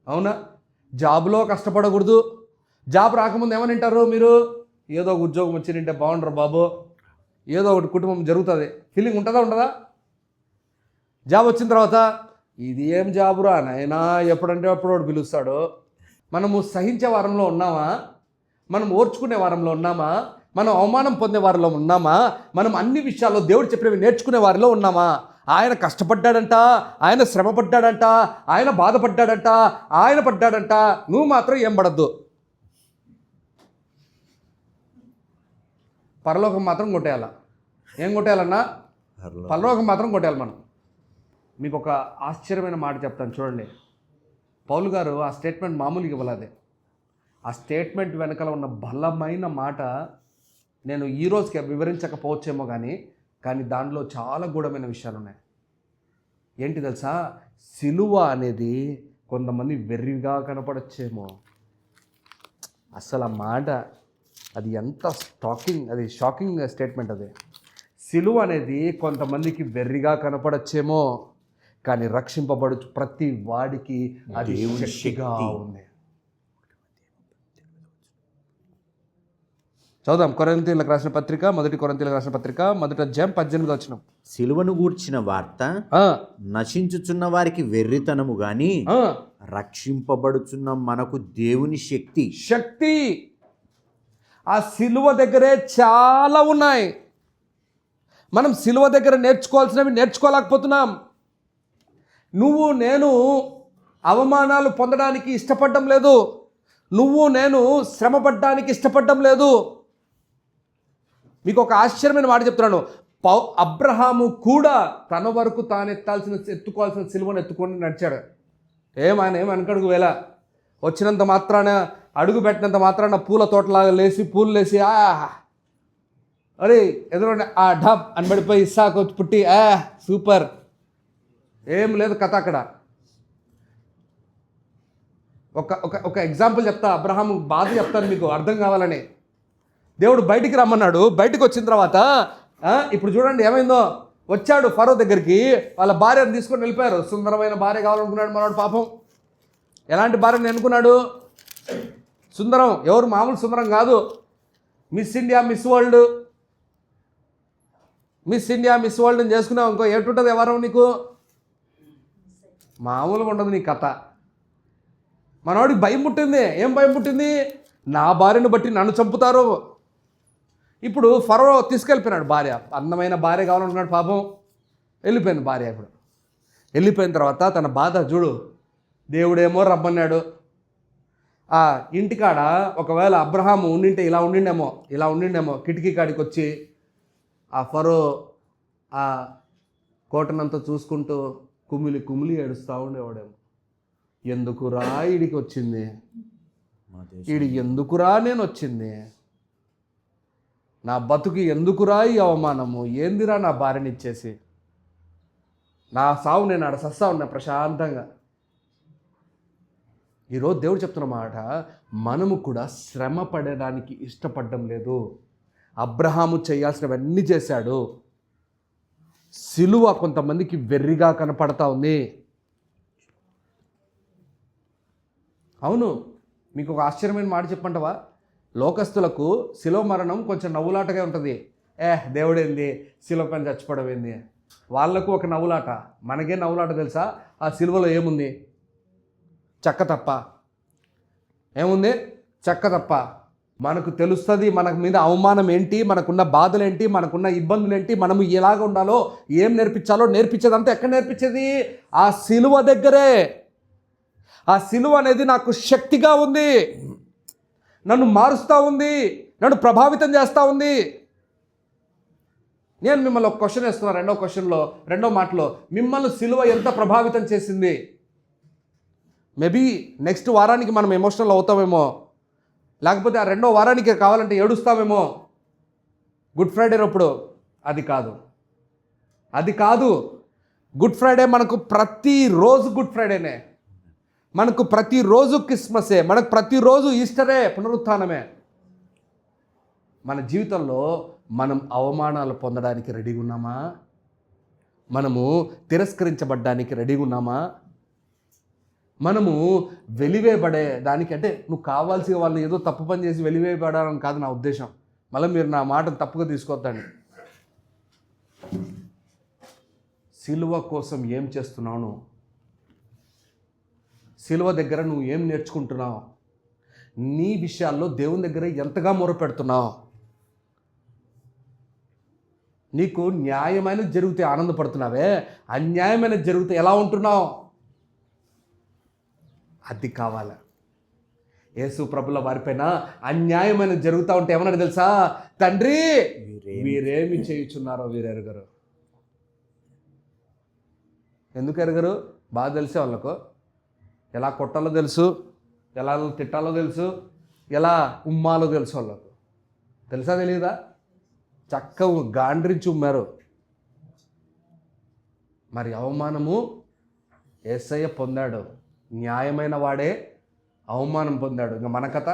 అవునా? జాబులో కష్టపడకూడదు. జాబ్ రాకముందు ఏమని వింటారు మీరు? ఏదో ఒక ఉద్యోగం వచ్చి నింటే బాగుండరు బాబు, ఏదో ఒకటి కుటుంబం జరుగుతుంది ఫీలింగ్ ఉంటుందా ఉండదా? జాబ్ వచ్చిన తర్వాత ఇది ఏం జాబురా నాయనా, ఎప్పుడంటే అప్పుడు వాడు పిలుస్తాడు. మనము సహించే వారంలో ఉన్నామా? మనం ఓర్చుకునే వారంలో ఉన్నామా? మనం అవమానం పొందే వారిలో ఉన్నామా? మనం అన్ని విషయాల్లో దేవుడు చెప్పినవి నేర్చుకునే వారిలో ఉన్నామా? ఆయన కష్టపడ్డాడంట, ఆయన శ్రమ పడ్డాడంట, ఆయన బాధపడ్డాడంట, ఆయన పడ్డాడంట. నువ్వు మాత్రం ఏం పడద్దు. పరలోకం మాత్రం కొట్టేయాల. ఏం కొట్టేయాలన్నా? పరలోకం మాత్రం కొట్టేయాలి మనం. మీకు ఒక ఆశ్చర్యమైన మాట చెప్తాను చూడండి. పౌలు గారు ఆ స్టేట్మెంట్ మామూలుగా ఇవ్వలేదే. ఆ స్టేట్మెంట్ వెనకాల ఉన్న బలమైన మాట నేను ఈ రోజుకి వివరించకపోవచ్చేమో కానీ దానిలో చాలా గూఢమైన విషయాలు ఉన్నాయి. ఏంటి తెలుసా? సిలువ అనేది కొంతమంది వెర్రిగా కనపడచ్చేమో. అసలు ఆ మాట అది ఎంత షాకింగ్ స్టేట్మెంట్. అది సిలువ అనేది కొంతమందికి వెర్రిగా కనపడచ్చేమో, కానీ రక్షింపబడు ప్రతి వాడికి అది శక్తిగా ఉంది. చదుదాం. కొరింథీయులకు రాసిన పత్రిక, మొదటి కొరింథీయులకు రాసిన పత్రిక, మొదటి అధ్యాయం 18వ వచనం. సిలువను గూర్చిన వార్త నశించుచున్న వారికి వెర్రితనము గాని రక్షింపబడుచున్న మనకు దేవుని శక్తి. ఆ సిలువ దగ్గరే చాలా ఉన్నాయి. మనం సిలువ దగ్గర నేర్చుకోవాల్సినవి నేర్చుకోలేకపోతున్నాం. నువ్వు నేను అవమానాలు పొందడానికి ఇష్టపడడం లేదు. నువ్వు నేను శ్రమపడ్డానికి ఇష్టపడడం లేదు. మీకు ఒక ఆశ్చర్యమైన మాట చెప్తున్నాను. అబ్రహాము కూడా తన వరకు తాను ఎత్తుకోవాల్సిన సిలువను ఎత్తుకొని నడిచాడు. ఆయన ఏం వెనకడుగు వేళ వచ్చినంత మాత్రాన, అడుగు పెట్టినంత మాత్రాన పూల తోటలాగా లేచి పూలు లేచి అరే ఎదురుండి ఆ ఢబ్ అని పడిపోయి ఇస్సాకు పుట్టి సూపర్ ఏం లేదు కథ అక్కడ. ఒక ఎగ్జాంపుల్ చెప్తా, అబ్రహాం బాధ చెప్తాను మీకు అర్థం కావాలని. దేవుడు బయటికి రమ్మన్నాడు. బయటికి వచ్చిన తర్వాత ఇప్పుడు చూడండి ఏమైందో. వచ్చాడు ఫరో దగ్గరికి, వాళ్ళ భార్యను తీసుకొని వెళ్ళిపోయారు. సుందరమైన భార్య కావాలనుకున్నాడు మనవాడు పాపం. ఎలాంటి భార్యని అనుకున్నాడు? సుందరం. ఎవరు మామూలు సుందరం కాదు. మిస్ ఇండియా మిస్ వరల్డ్ అని చేసుకున్నావు ఇంకో ఎటుంటుంది ఎవరు నీకు? మామూలుగా ఉండదు నీ కథ. మనవాడికి భయం పుట్టింది. ఏం భయం పుట్టింది? నా భార్యను బట్టి నన్ను చంపుతారు. ఇప్పుడు ఫరో తీసుకెళ్ళిపోయినాడు భార్య. అందమైన భార్య కావాలనుకున్నాడు పాపం. వెళ్ళిపోయింది భార్య. ఇప్పుడు వెళ్ళిపోయిన తర్వాత తన బాధ చూడు. దేవుడేమో రమ్మన్నాడు. ఆ ఇంటికాడ ఒకవేళ అబ్రహాము ఉండింటే ఇలా ఉండిండేమో కిటికీ కాడికి వచ్చి ఆ ఫరో ఆ కోటనంతా చూసుకుంటూ కుమిలి ఏడుస్తూ ఉండేవాడేమో. ఎందుకురా ఈడికి వచ్చింది, ఎందుకురా నేను వచ్చింది, నా బతుకు ఎందుకురా ఈ అవమానము, ఏందిరా నా భార్యని ఇచ్చేసి, నా సావు నేను ఆడ సస్తా ఉన్నా ప్రశాంతంగా. ఈరోజు దేవుడు చెప్తున్న మాట, మనము కూడా శ్రమ పడడానికి ఇష్టపడడం లేదు. అబ్రహాము చేయాల్సినవన్నీ చేశాడు. సిలువ కొంతమందికి వెర్రిగా కనపడతా ఉంది. అవును, మీకు ఒక ఆశ్చర్యమైన మాట చెప్పంటావా? లోకస్తులకు శిలువ మరణం కొంచెం నవ్వులాటగా ఉంటుంది. దేవుడేంది శిలువ పైన చచ్చిపోవడం ఏంది, వాళ్లకు ఒక నవ్వులాట. మనకే నవ్వులాట తెలుసా? ఆ శిలువలో ఏముంది? చెక్క తప్ప. ఏముంది? చెక్క తప్ప. మనకు తెలుస్తుంది మన మీద అవమానం ఏంటి, మనకున్న బాధలు ఏంటి, మనకున్న ఇబ్బందులు ఏంటి, మనము ఎలాగ ఉండాలో, ఏం నేర్పించాలో నేర్పించేదంతా ఎక్కడ నేర్పించేది? ఆ శిలువ దగ్గరే. ఆ శిలువ అనేది నాకు శక్తిగా ఉంది, నన్ను మారుస్తూ ఉంది, నన్ను ప్రభావితం చేస్తూ ఉంది. నేను మిమ్మల్ని ఒక క్వశ్చన్ వేస్తున్నా. రెండో మాటలో మిమ్మల్ని శిలువ ఎంత ప్రభావితం చేసింది? మేబీ నెక్స్ట్ వారానికి మనం ఎమోషనల్ అవుతామేమో, లేకపోతే ఆ రెండో వారానికి కావాలంటే ఏడుస్తామేమో. గుడ్ ఫ్రైడే అప్పుడు అది కాదు. గుడ్ ఫ్రైడే మనకు ప్రతిరోజు గుడ్ ఫ్రైడేనే, మనకు ప్రతిరోజు క్రిస్మసే, మనకు ప్రతిరోజు ఈస్టరే, పునరుత్థానమే. మన జీవితంలో మనం అవమానాలు పొందడానికి రెడీగా ఉన్నామా? మనము తిరస్కరించబడ్డానికి రెడీగా ఉన్నామా? మనము వెలివేయబడే దానికి, అంటే నువ్వు కావాల్సిన వాళ్ళని ఏదో తప్పు పని చేసి వెలివేయబడాలని కాదు నా ఉద్దేశం. మళ్ళీ మీరు నా మాటను తప్పుగా తీసుకోవద్దండి. సిలువ కోసం ఏం చేస్తున్నావు? సిలువ దగ్గర నువ్వు ఏం నేర్చుకుంటున్నావు? నీ విషయాల్లో దేవుని దగ్గర ఎంతగా మొరపెడుతున్నావు? నీకు న్యాయమైనది జరిగితే ఆనందపడుతున్నావే, అన్యాయమైనది జరిగితే ఎలా ఉంటున్నావు? అది కావాలా? యేసు ప్రభుల వారిపైన అన్యాయమైనది జరుగుతూ ఉంటే ఏమన్నాడు తెలుసా? తండ్రి వీరేమి చేయుచున్నారో వీరెరుగరు. ఎందుకు ఎరగరు? బాగా తెలిసే వాళ్ళకు. ఎలా కొట్టాలో తెలుసు, ఎలా తిట్టాలో తెలుసు, ఎలా ఉమ్మాలో తెలుసు వాళ్ళకు. తెలుసా తెలియదా? చక్కగా గాండ్రించి ఉమ్మారు. మరి అవమానము యేసయ్య పొందాడు, న్యాయమైన వాడే అవమానం పొందాడు. ఇంకా మన కథ,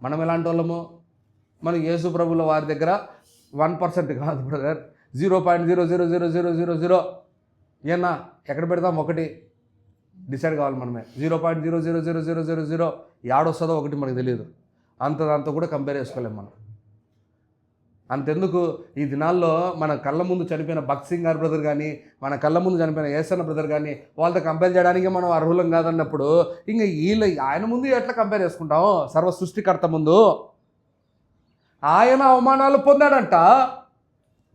మనం ఎలాంటి వాళ్ళము? మనం యేసు ప్రభుల వారి దగ్గర 1% కాదు బ్రదర్, 0.0000000 ఏనా ఎక్కడ పెడతాం? ఒకటి డిసైడ్ కావాలి మనమే. 0.0000000 ఏడొస్తుందో ఒకటి మనకు తెలియదు. దాంతో కూడా కంపేర్ చేసుకోలేము మనం. అంతెందుకు, ఈ దినాల్లో మన కళ్ళ ముందు చనిపోయిన భగత్ సింగ్ గారి బ్రదర్ కానీ, మన కళ్ళ ముందు చనిపోయిన ఏసన్న బ్రదర్ కానీ, వాళ్ళతో కంపేర్ చేయడానికి మనం అర్హులం కాదన్నప్పుడు ఇంకా ఆయన ముందు ఎట్లా కంపేర్ చేసుకుంటాం? సర్వ సృష్టికర్త ముందు ఆయన అవమానాలు పొందాడంట,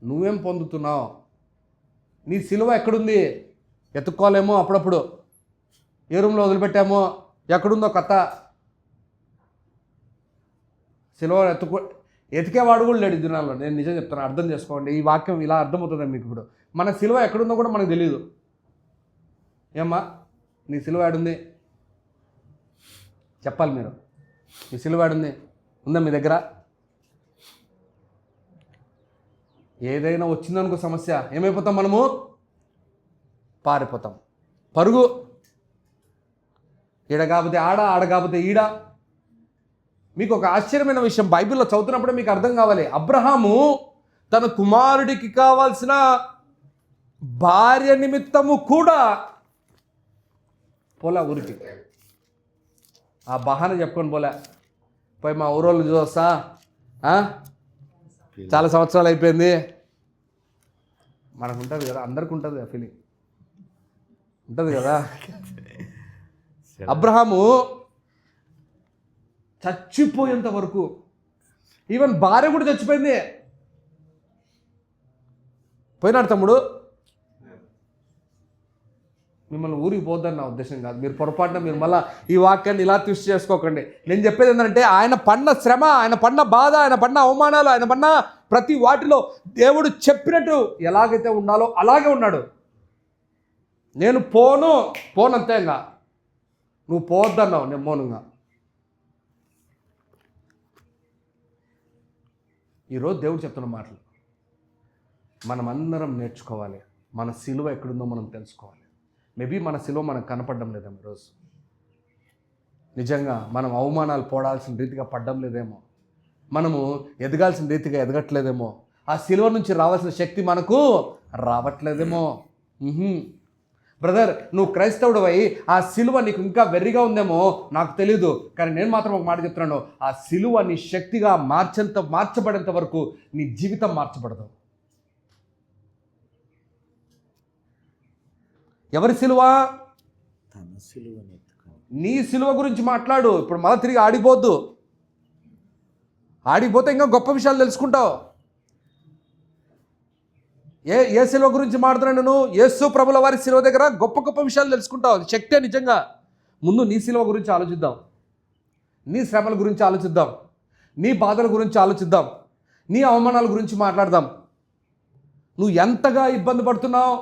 నువ్వేం పొందుతున్నావు? నీ సిలువ ఎక్కడుంది? ఎత్తుక్కోలేమో, అప్పుడప్పుడు ఏ రూమ్లో వదిలిపెట్టామో, ఎక్కడుందో కథ. సిలువ ఎతికేవాడు కూడా లేడు ఈ దినాల్లో. నేను నిజం చెప్తాను, అర్థం చేసుకోండి. ఈ వాక్యం ఇలా అర్థమవుతుంది మీకు. ఇప్పుడు మన సిలువ ఎక్కడుందో కూడా మనకు తెలియదు. ఏమ్మా నీ సిలువ ఏడుంది చెప్పాలి మీరు. మీ సిలువ ఏడుంది? ఉందా మీ దగ్గర? ఏదైనా వచ్చిందనుకో సమస్య, ఏమైపోతాం మనము? పారిపోతాం. పరుగు. ఈడ కాకపోతే ఆడ, ఆడ కాకపోతే ఈడ. మీకు ఒక ఆశ్చర్యమైన విషయం బైబిల్లో చదువుతున్నప్పుడే మీకు అర్థం కావాలి. అబ్రహాము తన కుమారుడికి కావాల్సిన భార్య నిమిత్తము కూడా పోలే ఊరికి. ఆ బహాన చెప్పుకొని పోయి మా ఊరోళ్ళు చూస్తా, చాలా సంవత్సరాలు అయిపోయింది. మనకు ఉంటుంది కదా, అందరికి ఉంటుంది ఆ ఫీలింగ్ ఉంటుంది కదా. అబ్రహాము చచ్చిపోయేంత వరకు, ఈవెన్ భార్య కూడా చచ్చిపోయింది. పోయినాడు తమ్ముడు. మిమ్మల్ని ఊరికి పోద్దని నా ఉద్దేశం కాదు. మీరు పొరపాటున మీరు మళ్ళీ ఈ వాక్యాన్ని ఇలా ట్విస్ట్ చేసుకోకండి. నేను చెప్పేది ఏంటంటే, ఆయన పడిన శ్రమ, ఆయన పడిన బాధ, ఆయన పడిన అవమానాలు, ఆయన పడిన ప్రతి వాటిలో దేవుడు చెప్పినట్టు ఎలాగైతే ఉండాలో అలాగే ఉన్నాడు. నేను పోనంతే, ఇంకా నువ్వు పోవద్దన్నావు, నేను మౌనంగా. ఈరోజు దేవుడు చెప్తున్న మాటలు మనమందరం నేర్చుకోవాలి. మన సిలువ ఎక్కడుందో మనం తెలుసుకోవాలి. మేబీ మన సిలువ మనకు కనపడడం లేదేమో ఈరోజు. నిజంగా మనం అవమానాలు పోడాల్సిన రీతిగా పడడం లేదేమో, మనము ఎదగాల్సిన రీతిగా ఎదగట్లేదేమో, ఆ సిలువ నుంచి రావాల్సిన శక్తి మనకు రావట్లేదేమో. బ్రదర్, నువ్వు క్రైస్తవుడు అయి ఆ సిలువ నీకు ఇంకా వెర్రిగా ఉందేమో నాకు తెలీదు, కానీ నేను మాత్రం ఒక మాట చెప్తున్నాను, ఆ సిలువ నీ శక్తిగా మార్చబడేంత వరకు నీ జీవితం మార్చబడదు. ఎవరి సిలువ? తన సిలువని. నీ సిలువ గురించి మాట్లాడు. ఇప్పుడు మళ్ళీ తిరిగి ఆడిపోతే ఇంకా గొప్ప విషయాలు తెలుసుకుంటావు. ఏ సిలువ గురించి మాట్లాడుతున్నాను నేను? యేసు ప్రభుల వారి సిలువ దగ్గర గొప్ప గొప్ప విషయాలు తెలుసుకుంటావు. అది శక్తే నిజంగా. ముందు నీ సిలువ గురించి ఆలోచిద్దాం, నీ శ్రమల గురించి ఆలోచిద్దాం, నీ బాధల గురించి ఆలోచిద్దాం, నీ అవమానాల గురించి మాట్లాడదాం. నువ్వు ఎంతగా ఇబ్బంది పడుతున్నావు,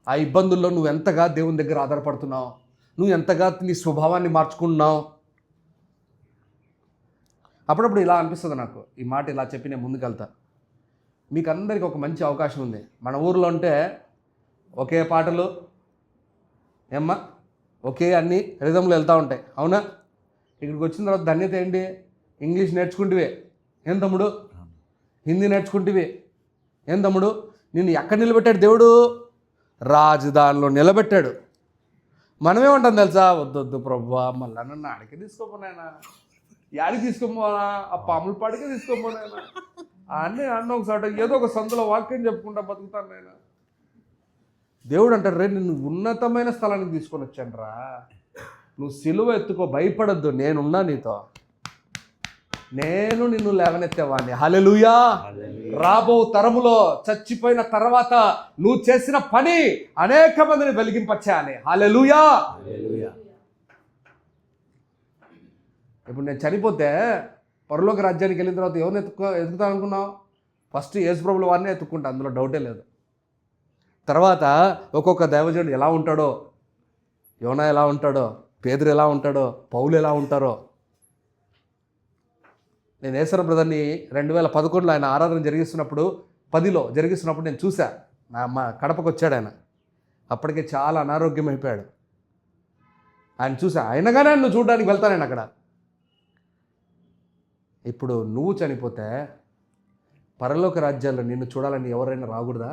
ఆ ఇబ్బందుల్లో నువ్వు ఎంతగా దేవుని దగ్గర ఆధారపడుతున్నావు, నువ్వు ఎంతగా నీ స్వభావాన్ని మార్చుకుంటున్నావు. అప్పుడప్పుడు ఇలా అనిపిస్తుంది నాకు, ఈ మాట ఇలా చెప్పి నేను ముందుకెళ్తా. మీకు అందరికీ ఒక మంచి అవకాశం ఉంది. మన ఊర్లో ఉంటే ఒకే పాటలు ఏమ్మా, ఒకే అన్ని రిధంలు వెళ్తూ ఉంటాయి, అవునా? ఇక్కడికి వచ్చిన తర్వాత ధన్యత ఏంటి? ఇంగ్లీష్ నేర్చుకుంటువే ఏం తమ్ముడు, హిందీ నేర్చుకుంటువే ఏం తమ్ముడు. నిన్ను ఎక్కడ నిలబెట్టాడు దేవుడు? రాజధానిలో నిలబెట్టాడు. మనమేమంటాం తెలుసా? వద్దొద్దు ప్రభువా, మళ్ళా నన్ను ఆడికి తీసుకోపోనాయనా, యాడికి తీసుకోపోనా, ఆ పాముల పాడికి తీసుకోపోనాయనా అన్న ఒకసారి ఏదో ఒక సందులో వాక్యం చెప్పుకుంటా బతుకుతాను నేను. దేవుడు అంటాడు, రే నిన్ను ఉన్నతమైన స్థలానికి తీసుకొని వచ్చాను రా, నువ్వు సిలువ ఎత్తుకో, భయపడద్దు, నేనున్నా నీతో, నేను నిన్ను లేవనెత్తేవాడిని. హల్లెలూయా. రాబో తరములో చచ్చిపోయిన తర్వాత నువ్వు చేసిన పని అనేక మందిని వెలిగింపచేయాలి. హల్లెలూయా. ఇప్పుడు నేను చనిపోతే పరలోక రాజ్యానికి వెళ్ళిన తర్వాత ఎవరిని ఎత్తుకుతాను అనుకున్నావు? ఫస్ట్ యేసు ప్రభుల వారిని ఎత్తుక్కుంటా, అందులో డౌటే లేదు. తర్వాత ఒక్కొక్క దైవజనుడు ఎలా ఉంటాడో, యోనా ఎలా ఉంటాడో, పేదరు ఎలా ఉంటాడో, పౌలు ఎలా ఉంటారో. నేను యేసర బ్రదర్ని 2011లో ఆయన ఆరాధన జరిగిస్తున్నప్పుడు 10లో జరిగిస్తున్నప్పుడు నేను చూసా. మా కడపకు వచ్చాడు ఆయన. అప్పటికే చాలా అనారోగ్యం అయిపోయాడు. ఆయన చూసా, అయినగానే నువ్వు చూడడానికి వెళ్తాను నేను అక్కడ. ఇప్పుడు నువ్వు చనిపోతే పరలోక రాజ్యాల్లో నిన్ను చూడాలని ఎవరైనా రాకూడదా?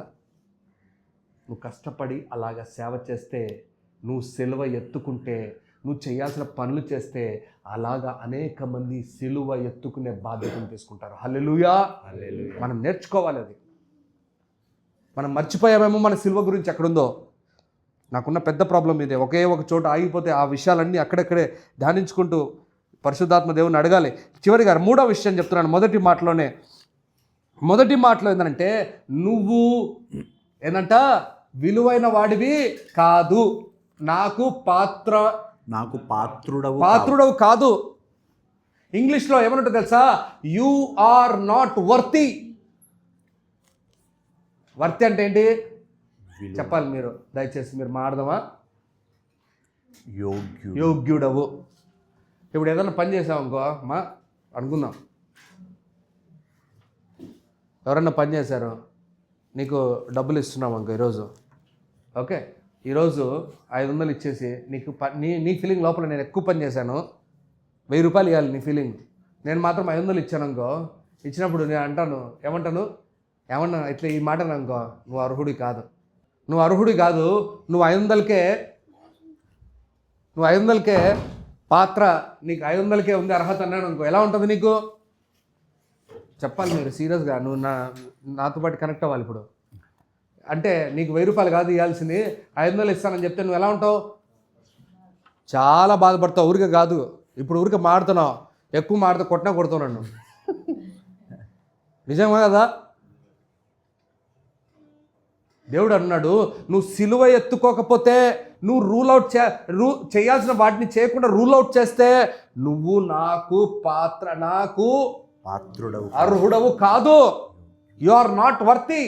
నువ్వు కష్టపడి అలాగా సేవ చేస్తే, నువ్వు సిలువ ఎత్తుకుంటే, నువ్వు చేయాల్సిన పనులు చేస్తే, అలాగా అనేక మంది సిలువ ఎత్తుకునే బాధ్యతను తీసుకుంటారు. హల్లెలూయా. మనం నేర్చుకోవాలి అది. మనం మర్చిపోయామేమో మన సిలువ గురించి ఎక్కడుందో. నాకున్న పెద్ద ప్రాబ్లం ఇదే. ఒకే ఒక చోట ఆగిపోతే ఆ విషయాలన్నీ అక్కడెక్కడే ధ్యానించుకుంటూ పరిశుద్ధాత్మ దేవుని అడగాలి. చివరిగా 3వ విషయం చెప్తున్నాను. మొదటి మాటలో ఏంటంటే, నువ్వు ఏంటంట విలువైన వాడివి కాదు, నాకు పాత్రుడవు కాదు. ఇంగ్లీష్లో ఏమన్నట్టు తెలుసా? You are not worthy. Worthy అంటే ఏంటి చెప్పాలి మీరు, దయచేసి మీరు మాడదామా? యోగ్యుడవు. ఇప్పుడు ఏదైనా పని చేసావు అనుకో మా అనుకుందాం, ఎవరన్నా పని చేశారు, నీకు డబ్బులు ఇస్తున్నాం అనుకో ఈరోజు, ఓకే, ఈరోజు 500 ఇచ్చేసి నీకు నీ ఫీలింగ్ లోపల నేను ఎక్కువ పని చేశాను, 1000 రూపాయలు ఇవ్వాలి నీ ఫీలింగ్, నేను మాత్రం 500 ఇచ్చాను అనుకో, ఇచ్చినప్పుడు నేను అంటాను ఏమన్నా ఇట్లా ఈ మాట అనుకో, నువ్వు అర్హుడి కాదు, నువ్వు 500కే పాత్ర, నీకు 500కే ఉంది అర్హత అన్నాడు అనుకో, ఎలా ఉంటుంది నీకు? చెప్పాలి మీరు సీరియస్గా, నువ్వు నాతో పాటు కనెక్ట్ అవ్వాలి ఇప్పుడు. అంటే నీకు 1000 రూపాయలు కాదు ఇవ్వాల్సింది, 500 ఇస్తానని చెప్తే నువ్వు ఎలా ఉంటావు? చాలా బాధపడతావు. ఊరికే కాదు, ఇప్పుడు ఊరికే మాడుతున్నావు, ఎక్కువ మాడితే కొడతావు నన్ను. నిజమా కదా? దేవుడు అన్నాడు, నువ్వు సిలువ ఎత్తుకోకపోతే, నువ్వు చేయాల్సిన వాటిని చేయకుండా రూల్ అవుట్ చేస్తే నువ్వు నాకు పాత్రుడవు అర్హుడవు కాదు. You are not worthy.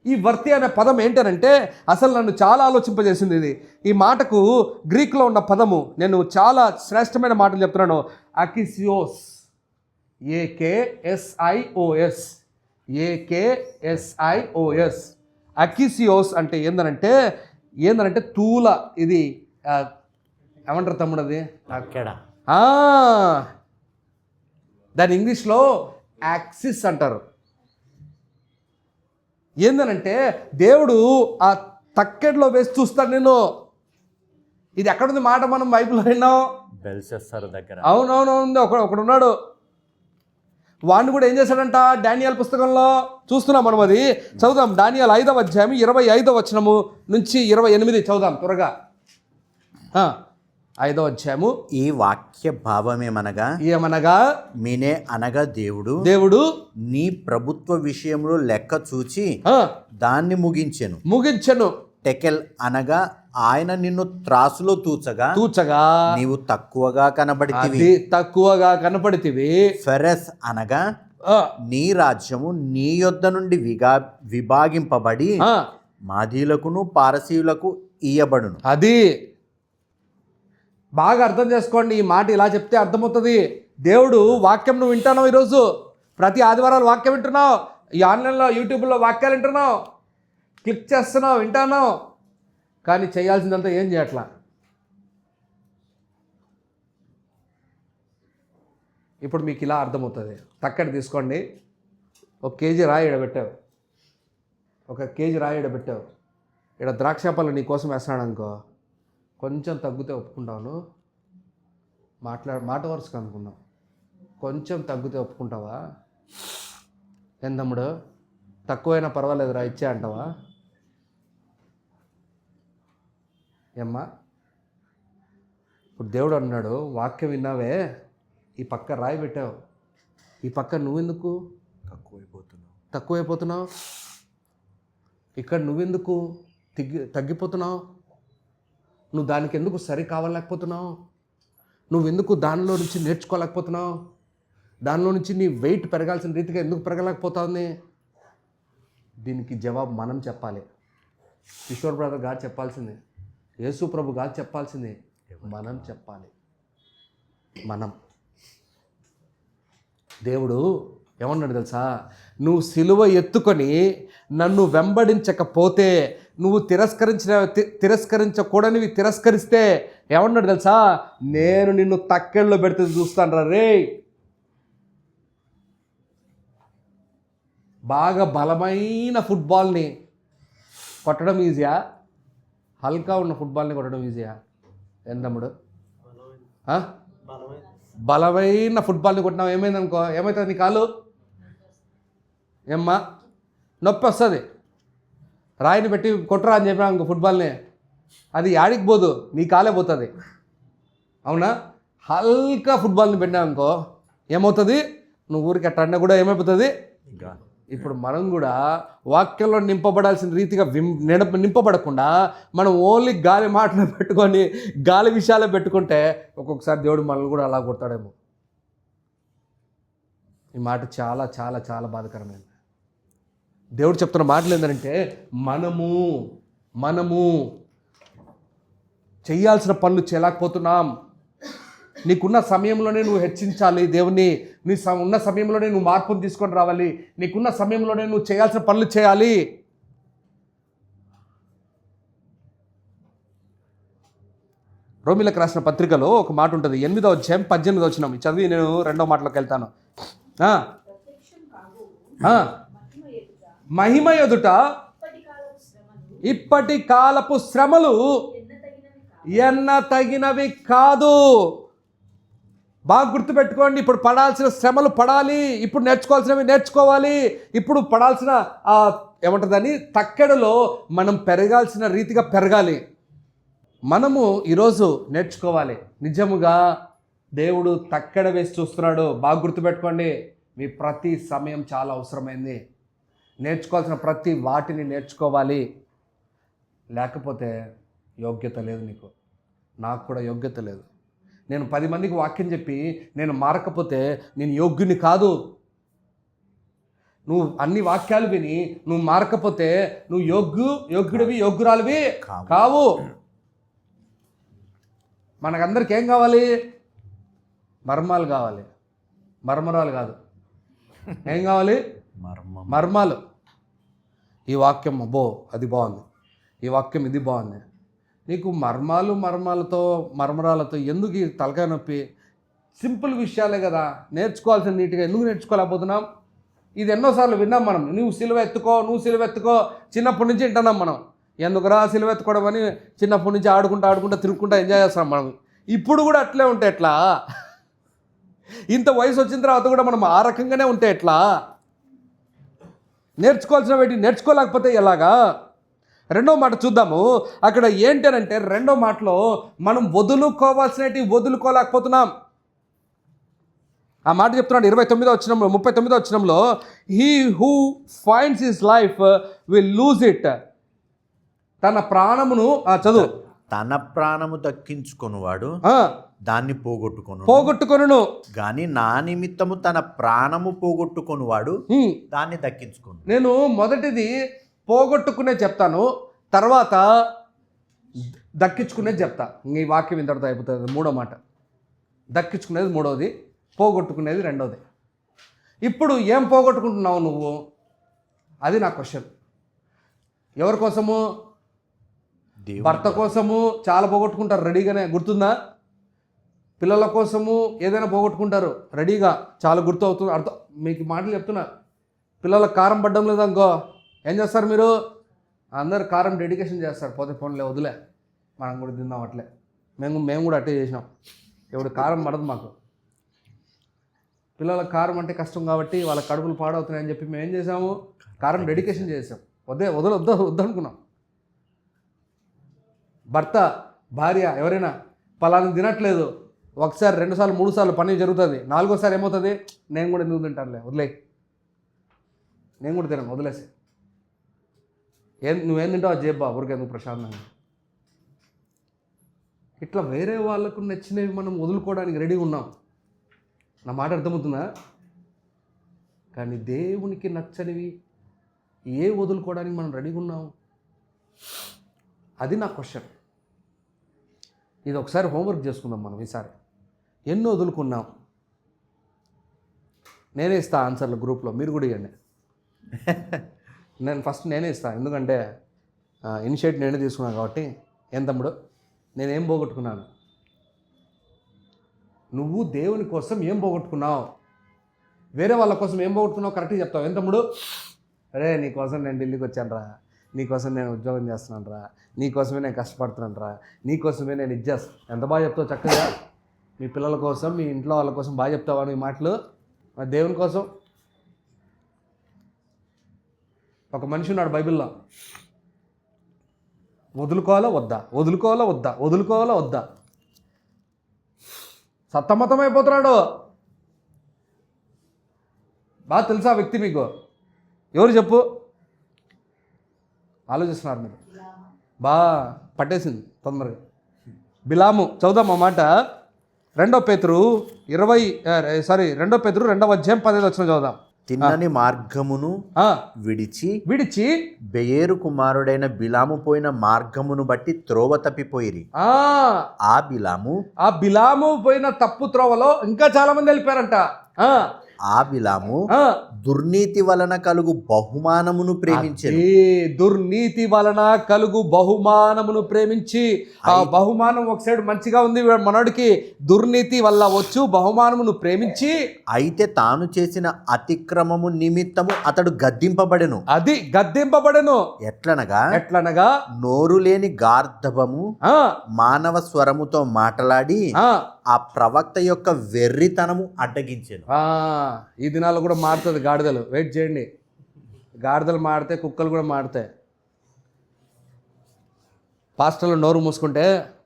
ఈ వర్తి అనే పదం ఏంటనంటే అసలు నన్ను చాలా ఆలోచింపజేసింది ఇది. ఈ మాటకు గ్రీక్లో ఉన్న పదము, నేను చాలా శ్రేష్టమైన మాటలు చెప్తున్నాను, అకిసియోస్, AKSIOS. అకిసియోస్ అంటే ఏందనంటే తూల, ఇది ఏమంటారు తమ్ముడు అది? దాని ఇంగ్లీష్లో యాక్సిస్ అంటారు. ఏందనంటే దేవుడు ఆ తక్కెడలో వేసి చూస్తాడు నేను. ఇది ఎక్కడుంది మాట? మనం బైబిల్లో విన్నాం, బెల్షస్సరు దగ్గర. అవునవును, ఒకడున్నాడు, వాడిని కూడా ఏం చేశాడంట? డానియేల్ పుస్తకంలో చూస్తున్నాం మనం, అది చదువుదాం. డానియేల్ 5వ అధ్యాయం 25వ వచనము నుంచి 28 చదువుదాం త్వరగా. 5వ అధ్యాయము. ఈ వాక్య భావమేమనగా మీనే అనగా దేవుడు నీ ప్రభుత్వ విషయంలో లెక్క చూచి దాన్ని ముగించెను. టెకెల్ అనగా ఆయన నిన్ను త్రాసులో తూచగా నీవు తక్కువగా కనబడితివి. ఫెరెస్ అనగా నీ రాజ్యము నీ యొద్ద నుండి విభాగింపబడి మాదీలకును పారసీయులకు ఇయ్యబడును. అది బాగా అర్థం చేసుకోండి. ఈ మాట ఇలా చెప్తే అర్థమవుతుంది. దేవుడు వాక్యం నువ్వు వింటున్నావు, ఈరోజు ప్రతి ఆదివారాలు వాక్యం వింటున్నావు, ఈ ఆన్లైన్లో యూట్యూబ్లో వాక్యాలు వింటున్నావు, క్లిక్ చేస్తున్నావు, వింటున్నావు, కానీ చేయాల్సిందంతా ఏం చేయట్లా. ఇప్పుడు మీకు ఇలా అర్థమవుతుంది. తక్కడి తీసుకోండి, 1 కేజీ రాయి ఈడబెట్టావు, 1 కేజీ రాయి ఈడబెట్టావు, ఇక్కడ ద్రాక్ష పళ్ళు నీ కోసం వేస్తున్నాడు అనుకో, కొంచెం తగ్గితే ఒప్పుకుంటాను, మాట వరుసగా అనుకుందాం, కొంచెం తగ్గితే ఒప్పుకుంటావా? ఏం తమ్ముడు, తక్కువైనా పర్వాలేదు రా ఇచ్చే అంటావా? ఏమ్మా, ఇప్పుడు దేవుడు అన్నాడు, వాక్యం విన్నావే, ఈ పక్క రాయి పెట్టావు, ఈ పక్క నువ్వెందుకు తక్కువైపోతున్నావు? ఇక్కడ నువ్వెందుకు తగ్గిపోతున్నావు? నువ్వు దానికి ఎందుకు సరి కావాలేకపోతున్నావు? నువ్వెందుకు దానిలో నుంచి నేర్చుకోలేకపోతున్నావు? దానిలో నుంచి నీ వెయిట్ పెరగాల్సిన రీతిగా ఎందుకు పెరగలేకపోతుంది? దీనికి జవాబు మనం చెప్పాలి. కిషోర్ బ్రదర్ గారు చెప్పాల్సింది, యేసు ప్రభు గారు చెప్పాల్సింది, మనం చెప్పాలి. దేవుడు ఏమన్నాడు తెలుసా? నువ్వు సిలువ ఎత్తుకొని నన్ను వెంబడించకపోతే, నువ్వు తిరస్కరించకూడనివి తిరస్కరిస్తే ఏమన్నాడు తెలుసా? నేను నిన్ను తక్కెళ్ళలో పెడితే చూస్తాను రే. బాగా బలమైన ఫుట్బాల్ని కొట్టడం ఈజీయా, హల్కా ఉన్న ఫుట్బాల్ని కొట్టడం ఈజీయా? ఏం తమ్ముడు, బలమైన ఫుట్బాల్ని కొట్టినావు, ఏమైందనుకో, ఏమవుతుంది నీ కాలు? ఏమ్మా, నొప్పి వస్తుంది. రాయిని పెట్టి కొట్టరా అని చెప్పినా ఇంకో ఫుట్బాల్ని, అది యాడికి పోదు, నీ కాలే పోతుంది. అవునా? హల్కా ఫుట్బాల్ని పెట్టినా అనుకో ఏమవుతుంది? నువ్వు ఊరికి అట్ట అన్నా కూడా ఏమైపోతుంది? ఇప్పుడు మనం కూడా వాక్యంలో నింపబడాల్సిన రీతిగా నింపబడకుండా మనం ఓన్లీ గాలి మాటలు పెట్టుకొని గాలి విషయాలే పెట్టుకుంటే ఒక్కొక్కసారి దేవుడు మనల్ని కూడా అలా కొడతాడేమో. ఈ మాట చాలా చాలా చాలా బాధాకరమైనది. దేవుడు చెప్తున్న మాటలు ఏంటంటే మనము చేయాల్సిన పనులు చేయలేకపోతున్నాం. నీకున్న సమయంలోనే నువ్వు హెచ్చించాలి దేవుని, ఉన్న సమయంలోనే నువ్వు మార్పును తీసుకొని రావాలి, నీకున్న సమయంలోనే నువ్వు చేయాల్సిన పనులు చేయాలి. రోమిలకు రాసిన పత్రికలో ఒక మాట ఉంటుంది, 8వ అధ్యాయం 18వ వచనం. చదివి నేను 2వ మాటలోకి వెళ్తాను. మహిమ ఎదుట ఇప్పటి కాలపు శ్రమలు ఎన్న తగినవి కాదు. బాగా గుర్తుపెట్టుకోండి, ఇప్పుడు పడాల్సిన శ్రమలు పడాలి, ఇప్పుడు నేర్చుకోవాల్సినవి నేర్చుకోవాలి, ఇప్పుడు పడాల్సిన ఏమంటుందని తక్కెడలో మనం పెరగాల్సిన రీతిగా పెరగాలి. మనము ఈరోజు నేర్చుకోవాలి. నిజముగా దేవుడు తక్కెడ వేసి చూస్తున్నాడు. బాగా గుర్తుపెట్టుకోండి, మీ ప్రతి సమయం చాలా అవసరమైంది. నేర్చుకోవాల్సిన ప్రతి వాటిని నేర్చుకోవాలి. లేకపోతే యోగ్యత లేదు నీకు, నాకు కూడా యోగ్యత లేదు. నేను 10 మందికి వాక్యం చెప్పి నేను మారకపోతే నేను యోగ్యుని కాదు. నువ్వు అన్ని వాక్యాలు విని నువ్వు మారకపోతే నువ్వు యోగ్యుడివి యోగ్యురాలివి కావు. మనకందరికి ఏం కావాలి? మర్మాలు కావాలి, మర్మరాలు కాదు. ఏం కావాలి? మర్మాలు. ఈ వాక్యం అబ్బో అది బాగుంది, ఈ వాక్యం ఇది బాగుంది. నీకు మర్మరాలతో ఎందుకు ఈ తలకాయ నొప్పి? సింపుల్ విషయాలే కదా, నేర్చుకోవాల్సిన నీట్గా ఎందుకు నేర్చుకోలేకపోతున్నాం? ఇది ఎన్నోసార్లు విన్నాం మనం. నువ్వు సిలువ ఎత్తుకో చిన్నప్పటి నుంచి వింటున్నాం మనం. ఎందుకురా సిలువ ఎత్తుకోవడం అని చిన్నప్పటి నుంచి ఆడుకుంటా తిరుగుకుంటా ఎంజాయ్ చేస్తాం మనం. ఇప్పుడు కూడా అట్లే ఉంటే ఎట్లా? ఇంత వయసు వచ్చిన తర్వాత కూడా మనం ఆ రకంగానే ఉంటే ఎట్లా? నేర్చుకోవాల్సిన వాటి నేర్చుకోలేకపోతే ఎలాగా? 2వ మాట చూద్దాము. అక్కడ ఏంటంటే 2వ మాటలో మనం వదులుకోవాల్సినవి వదులుకోలేకపోతున్నాం. ఆ మాట చెప్తున్నాడు 29వ వచనంలో, 39వ వచనంలో, he who finds his life will lose it. తన ప్రాణమును చదువు. తన ప్రాణము దక్కించుకొనువాడు దాన్ని పోగొట్టుకొనును గాని నా నిమిత్తము తన ప్రాణము పోగొట్టుకొనువాడు దాన్ని దక్కించుకొను. నేను మొదటిది పోగొట్టుకునే చెప్తాను, తర్వాత దక్కించుకునేది చెప్తా. ఈ వాక్యం ఇంతటితో అయిపోతుంది. 3వ మాట దక్కించుకునేది 3వది, పోగొట్టుకునేది 2వది. ఇప్పుడు ఏం పోగొట్టుకుంటున్నావు నువ్వు? అది నా క్వశ్చన్. ఎవరి కోసము? భర్త కోసము చాలా పోగొట్టుకుంటారు రెడీగానే, గుర్తుందా? పిల్లల కోసము ఏదైనా పోగొట్టుకుంటారు రెడీగా, చాలా గుర్తు అవుతుంది. అర్థం మీకు మాటలు చెప్తున్నా. పిల్లలకు కారం పడ్డం లేదనుకో ఏం చేస్తారు మీరు? అందరు కారం డెడికేషన్ చేస్తారు. పోతే ఫోన్లే వదిలే, మనం కూడా తిందాం అట్లే. మేము కూడా అట్టే చేసినాం. ఇప్పుడు కారం పడదు మాకు. పిల్లలకు కారం అంటే కష్టం కాబట్టి వాళ్ళ కడుపులు పాడవుతున్నాయని చెప్పి మేము ఏం చేసాము? కారం డెడికేషన్ చేసాం. వద్దనుకున్నాం. భర్త భార్య ఎవరైనా పలానా తినట్లేదు, 1 సారి 2 సార్లు 3 సార్లు పని జరుగుతుంది, 4వసారి ఏమవుతుంది? నేను కూడా ఎందుకు తింటానులే, వదిలే, నేను కూడా తినను, వదిలేసి. నువ్వేం తింటావు అది చెప్పా, ఊరికెందుకు ప్రశాంతంగా. ఇట్లా వేరే వాళ్ళకు నచ్చినవి మనం వదులుకోవడానికి రెడీగా ఉన్నాం. నా మాట అర్థమవుతుందా? కానీ దేవునికి నచ్చనివి వదులుకోవడానికి మనం రెడీగా ఉన్నాం? అది నా క్వశ్చన్. ఇది ఒకసారి హోంవర్క్ చేసుకుందాం మనం. ఈసారి ఎన్నో వదులుకున్నాం. నేనే ఇస్తా ఆన్సర్లు గ్రూప్లో, మీరు కూడా ఇవ్వండి. నేనే ఇస్తాను, ఎందుకంటే ఇనిషియేటివ్ నేనే తీసుకున్నాను కాబట్టి. ఏం తమ్ముడు, నేనేం పోగొట్టుకున్నాను? నువ్వు దేవుని కోసం ఏం పోగొట్టుకున్నావు? వేరే వాళ్ళ కోసం ఏం పోగొట్టుకున్నావు కరెక్ట్గా చెప్తావు. ఏం తమ్ముడు? అరే నీకోసం నేను ఢిల్లీకి వచ్చాను రా, నీకోసం నేను ఉద్యోగం చేస్తున్నాను రా, నీకోసమే నేను కష్టపడుతున్నాను రా, నీకోసమే నేను ఇది చేస్తాను. ఎంత బాగా చెప్తావు చక్కగా. మీ పిల్లల కోసం, మీ ఇంట్లో వాళ్ళ కోసం బాగా చెప్తావా ఈ మాటలు? దేవుని కోసం. ఒక మనిషి ఉన్నాడు బైబిల్లో, వదులుకోవాలా వద్దా సతమతమైపోతున్నాడు. బాగా తెలుసా వ్యక్తి మీకు? ఎవరు చెప్పు, ఆలోచిస్తున్నారు మీరు, పట్టేసింది తొందరగా. బిలాము చదువుదాం ఆ మాట. 2 పేతురు 2:15 చదువుదాం. తిన్నని మార్గమును విడిచి బెయేరు కుమారుడైన బిలాము పోయిన మార్గమును బట్టి త్రోవ తప్పిపోయిరి. ఆ బిలాము పోయిన తప్పు త్రోవలో ఇంకా చాలా మంది వెళ్ళిపోయారంట. ఆ బిలాము దుర్నీతి వలన కలుగు బహుమానమును ప్రేమించాడు. దుర్నీతి వలన కలుగు బహుమానమును ప్రేమించి, ఆ బహుమానం ఒక సైడ్ మంచిగా ఉంది మనోడికి, దుర్నీతి వల్ల వచ్చు బహుమానమును ప్రేమించి, అయితే తాను చేసిన అతిక్రమము నిమిత్తము అతడు గద్దింపబడెను. ఎట్లనగా నోరు లేని గార్ధబము మానవ స్వరముతో మాట్లాడి ఆ ప్రవక్త యొక్క వెర్రితనము అడ్డగించాను. ఈ దినాల్లో కూడా మారుతుంది గాడిదలు, వెయిట్ చేయండి. గాడిదలు మాడితే కుక్కలు కూడా మాడతాయి. పాస్టర్లు నోరు మూసుకుంటే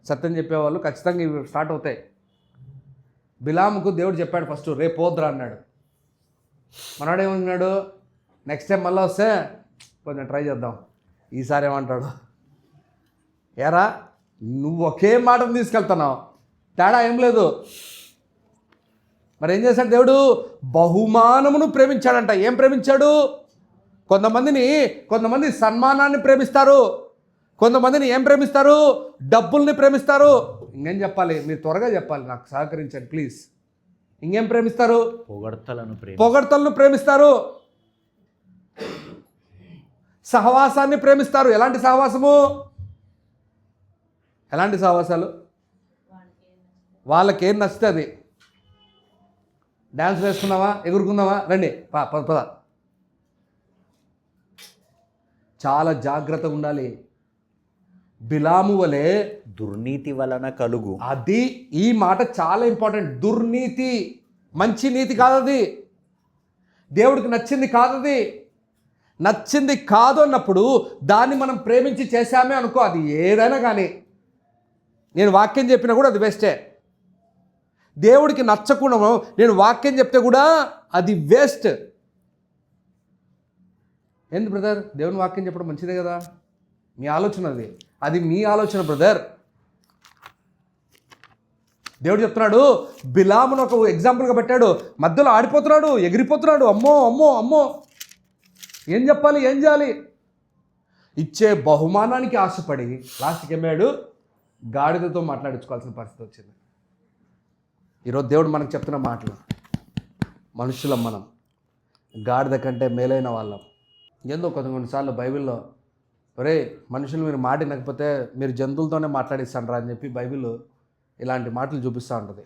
సత్యం చెప్పేవాళ్ళు ఖచ్చితంగా ఇవి స్టార్ట్ అవుతాయి. బిలాముకు దేవుడు చెప్పాడు ఫస్ట్, రేపు పోద్రా అన్నాడు. మనవాడు ఏమన్నాడు, నెక్స్ట్ టైం మళ్ళీ వస్తే కొంచెం ట్రై చేద్దాం, ఈసారి ఏమంటాడు, ఏరా నువ్వు ఒకే మాటను తీసుకెళ్తున్నావు, తేడా ఏం లేదు. మరి ఏం చేశాడు దేవుడు, బహుమానమును ప్రేమించాడంట. ఏం ప్రేమించాడు, కొంతమంది సన్మానాన్ని ప్రేమిస్తారు, కొంతమందిని ఏం ప్రేమిస్తారు, డబ్బుల్ని ప్రేమిస్తారు. ఇంకేం చెప్పాలి, మీరు త్వరగా చెప్పాలి, నాకు సహకరించండి ప్లీజ్. ఇంకేం ప్రేమిస్తారు, పొగడ్తలను ప్రేమిస్తారు, సహవాసాన్ని ప్రేమిస్తారు. ఎలాంటి సహవాసాలు, వాళ్ళకేం నచ్చుతుంది. డ్యాన్స్ వేసుకుందామా, ఎగురుకుందామా, రండి పద. చాలా జాగ్రత్తగా ఉండాలి. బిలాము వలె దుర్నీతి వలన కలుగు, అది ఈ మాట చాలా ఇంపార్టెంట్. దుర్నీతి మంచి నీతి కాదది, దేవుడికి నచ్చింది కాదది. నచ్చింది కాదు అన్నప్పుడు దాన్ని మనం ప్రేమించి చేశామే అనుకో, అది ఏదైనా కానీ, నేను వాక్యం చెప్పినా కూడా అది వేస్టే. దేవుడికి నచ్చకుండా నేను వాక్యం చెప్తే కూడా అది వేస్ట్. ఎందుకు బ్రదర్, దేవుని వాక్యం చెప్పడం మంచిదే కదా, మీ ఆలోచన అది మీ ఆలోచన బ్రదర్. దేవుడు చెప్తున్నాడు, బిలామును ఒక ఎగ్జాంపుల్గా పెట్టాడు, మధ్యలో ఆడిపోతున్నాడు, ఎగిరిపోతున్నాడు, అమ్మో ఏం చెప్పాలి, ఏం చేయాలి. ఇచ్చే బహుమానానికి ఆశపడి లాస్ట్కి ఏమాడు, గాడిదతో మాట్లాడించుకోవాల్సిన పరిస్థితి వచ్చింది. ఈరోజు దేవుడు మనకు చెప్తున్న మాటలు, మనుషులం మనం, గాడిద కంటే మేలైన వాళ్ళం. ఏందో కొన్నిసార్లు బైబిల్లో, ఒరే మనుషులు మీరు మాట వినకపోతే మీరు జంతువులతోనే మాట్లాడిస్తాండ్రా అని చెప్పి బైబిల్ ఇలాంటి మాటలు చూపిస్తూ ఉంటుంది.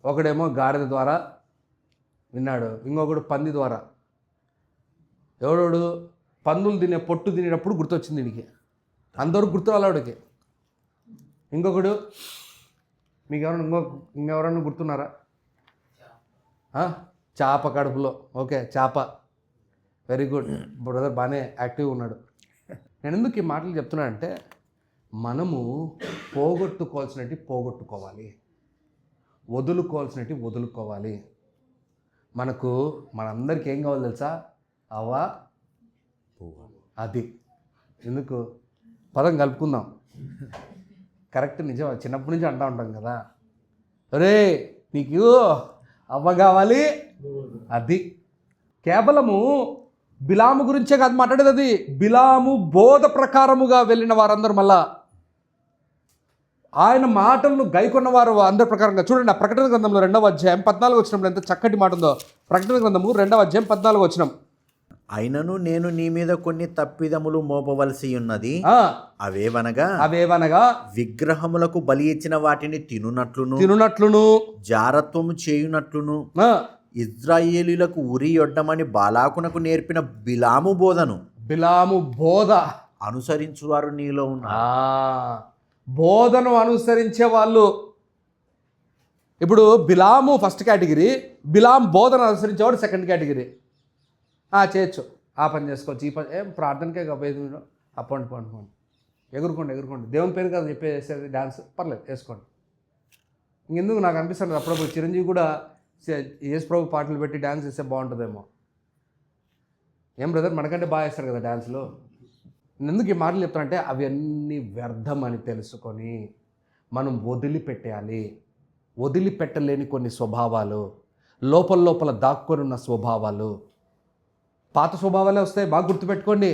ఒకడేమో గాడిద ద్వారా విన్నాడు, ఇంకొకడు పంది ద్వారా. ఎవడోడు పందులు పొట్టు తినేటప్పుడు గుర్తొచ్చింది వీడికి, అందరూ గుర్తు వాళ్ళవాడికి. ఇంకొకడు, మీకు ఇంకెవరన్నా గుర్తున్నారా, చేప కడుపులో, ఓకే చేప, వెరీ గుడ్ బ్రదర్, బాగానే యాక్టివ్గా ఉన్నాడు. నేను ఎందుకు ఈ మాటలు చెప్తున్నానంటే, మనము పోగొట్టుకోవాల్సినవి పోగొట్టుకోవాలి, వదులుకోవాలి. మనందరికీ ఏం కావాలి తెలుసా, అది. ఎందుకు పదం కలుపుకుందాం, కరెక్ట్, నిజం. చిన్నప్పటి నుంచి అంటూ ఉంటాం కదా, అరే నీకు అవ్వ కావాలి, అది. కేవలము బిలాము గురించే కాదు మాట్లాడేది, అది బిలాము బోధ ప్రకారముగా వెళ్ళిన వారందరూ మళ్ళా ఆయన మాటలను గైకొన్నవారు అందరి ప్రకారంగా. చూడండి, ఆ ప్రకటన గ్రంథంలో 2వ అధ్యాయం 14 వచనంలో ఎంత చక్కటి మాట ఉందో. ప్రకటన గ్రంథము 2వ అధ్యాయం 14 వచనం. అయినను నేను నీ మీద కొన్ని తప్పిదములు మోపవలసి ఉన్నది, అవేవనగా విగ్రహములకు బలి ఇచ్చిన వాటిని తినునట్లును జారత్వము చేయునట్లును ఇజ్రాయేలీలకు ఉరియొడ్డమని బాలాకునకు నేర్పిన బిలాము బోధ అనుసరించువారు నీలో ఉన్నారు. బోధను అనుసరించే వాళ్ళు. ఇప్పుడు బిలాము ఫస్ట్ కేటగిరీ, బిలాం బోధన అనుసరించేవాడు సెకండ్ కేటగిరీ. చేయొచ్చు, ఆ పని చేసుకోవచ్చు, ఈ పని ఏం ప్రార్థనకే పోయేది, పోండి ఎగురుకోండి, దేవుని పేరు కదా చెప్పేసేది, డ్యాన్స్ పర్లేదు వేసుకోండి. ఇంకెందుకు నాకు అనిపిస్తుంది అప్పుడప్పుడు చిరంజీవి కూడా యేసు ప్రభు పాటలు పెట్టి డ్యాన్స్ చేస్తే బాగుంటుందేమో. ఏం బ్రదర్ మనకంటే బాగా వేస్తారు కదా డ్యాన్స్లో. నేను ఎందుకు ఈ మాటలు చెప్తానంటే అవన్నీ వ్యర్థం అని తెలుసుకొని మనం వదిలిపెట్టేయాలి. వదిలిపెట్టలేని కొన్ని స్వభావాలు, లోపల దాక్కొని ఉన్న స్వభావాలు, పాత స్వభావాలే వస్తాయి. బాగా గుర్తుపెట్టుకోండి.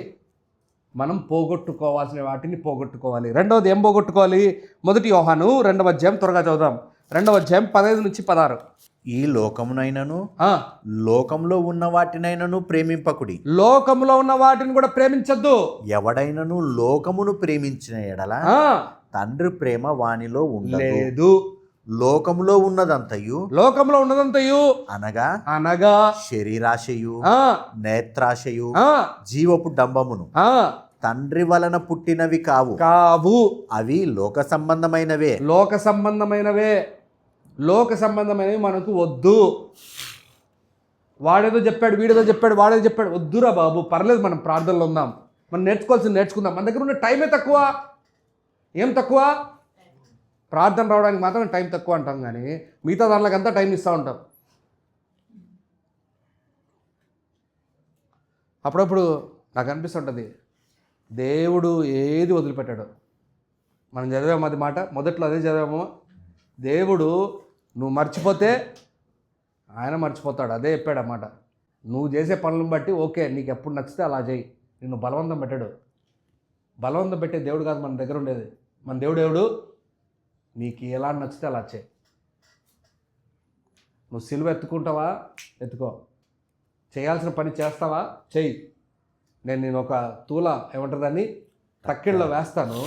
మనం పోగొట్టుకోవాల్సిన వాటిని పోగొట్టుకోవాలి. రెండవది ఏం పోగొట్టుకోవాలి? 1 యోహాను 2వ అధ్యాయం, త్వరగా చదువుదాం. 2వ అధ్యాయం 15 నుంచి 16. ఈ లోకమునైనను లోకంలో ఉన్న వాటినైనను ప్రేమింపకుడి. లోకములో ఉన్న వాటిని కూడా ప్రేమించద్దు. ఎవడైనను లోకమును ప్రేమించిన ఎడల తండ్రి ప్రేమ వానిలో ఉండలేదు. లోకములో ఉన్నదంతయు అనగా శరీరాశయు, నేత్రాశయు, జీవపు డంబమును తండ్రి వలన పుట్టినవి కావు. అవి లోక సంబంధమైనవే. లోక సంబంధమైనవి మనకు వద్దు. వాడేదో చెప్పాడు, వీడేదో చెప్పాడు, వాడేదో చెప్పాడు, వద్దురా బాబు. పర్లేదు, మనం ప్రార్థనలో ఉందాం, మనం నేర్చుకోవాల్సింది నేర్చుకుందాం. మన దగ్గర ఉన్న టైమే తక్కువ. ఏం తక్కువ? ప్రార్థన రావడానికి మాత్రం టైం తక్కువ అంటాం, కానీ మిగతా దానికంతా టైం ఇస్తూ ఉంటాం. అప్పుడప్పుడు నాకు అనిపిస్తుంటుంది, దేవుడు ఏది వదిలిపెట్టాడు. మనం చదివాము అది మాట, మొదట్లో అదే చదివాము. దేవుడు నువ్వు మర్చిపోతే ఆయన మర్చిపోతాడు, అదే చెప్పాడు అన్నమాట. నువ్వు చేసే పనులను బట్టి ఓకే, నీకు ఎప్పుడు నచ్చితే అలా చేయి. నిన్ను బలవంతం పెట్టాడు. బలవంతం పెట్టే దేవుడు కాదు మన దగ్గర ఉండేది. మన దేవుడు నీకు ఎలా నచ్చితే అలా చేయి. నువ్వు సిలువ ఎత్తుకుంటావా? ఎత్తుకో. చేయాల్సిన పని చేస్తావా? చెయ్యి. నేను ఒక తూల ఏమంటుందని తక్కిళ్ళలో వేస్తాను.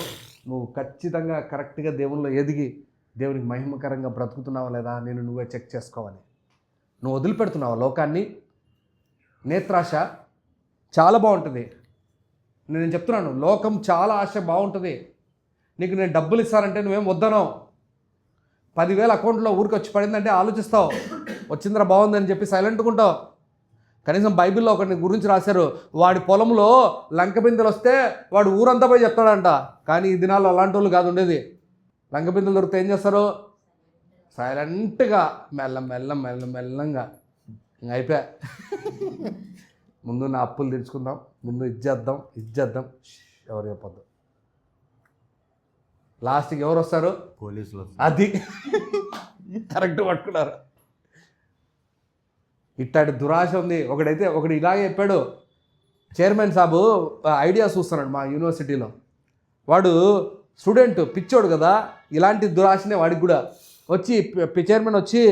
నువ్వు ఖచ్చితంగా కరెక్ట్గా దేవునిలో ఎదిగి దేవునికి మహిమకరంగా బ్రతుకుతున్నావా లేదా నేను నువ్వే చెక్ చేసుకోవాలి. నువ్వు వదిలిపెడుతున్నావా లోకాన్ని? నేత్రాశ చాలా బాగుంటుంది. నేను చెప్తున్నాను, లోకం చాలా ఆశ బాగుంటుంది. నీకు నేను డబ్బులు ఇస్తానంటే నువ్వేం వద్దనో. 10,000 అకౌంట్లో ఊరికి వచ్చి పడిందంటే ఆలోచిస్తావు, వచ్చిందిరా బాగుందని చెప్పి సైలెంట్గా ఉంటావు. కనీసం బైబిల్లో ఒకటి గురించి రాశారు, వాడి పొలంలో లంక బిందెలు వస్తే వాడు ఊరంతా పోయి చెప్తాడంట. కానీ ఈ దినాల్లో అలాంటి వాళ్ళు కాదు ఉండేది. లంక బిందెలు దొరికితే ఏం చేస్తారు? సైలెంట్గా మెల్లంగా ఇంక అయిపోయా. ముందు నా అప్పులు తెచ్చుకుందాం, ముందు ఇచ్చేద్దాం, ఎవరు చెప్పొద్దు. లాస్ట్కి ఎవరు వస్తారు? పోలీసులు. అది కరెక్ట్ పట్టుకున్నారు. ఇట్లాంటి దురాశ ఉంది. ఒకడు ఇలాగే చెప్పాడు. చైర్మన్ సాబు ఐడియా చూస్తున్నాడు మా యూనివర్సిటీలో. వాడు స్టూడెంట్, పిచ్చోడు కదా, ఇలాంటి దురాశనే వాడికి కూడా వచ్చి చైర్మన్ వచ్చి,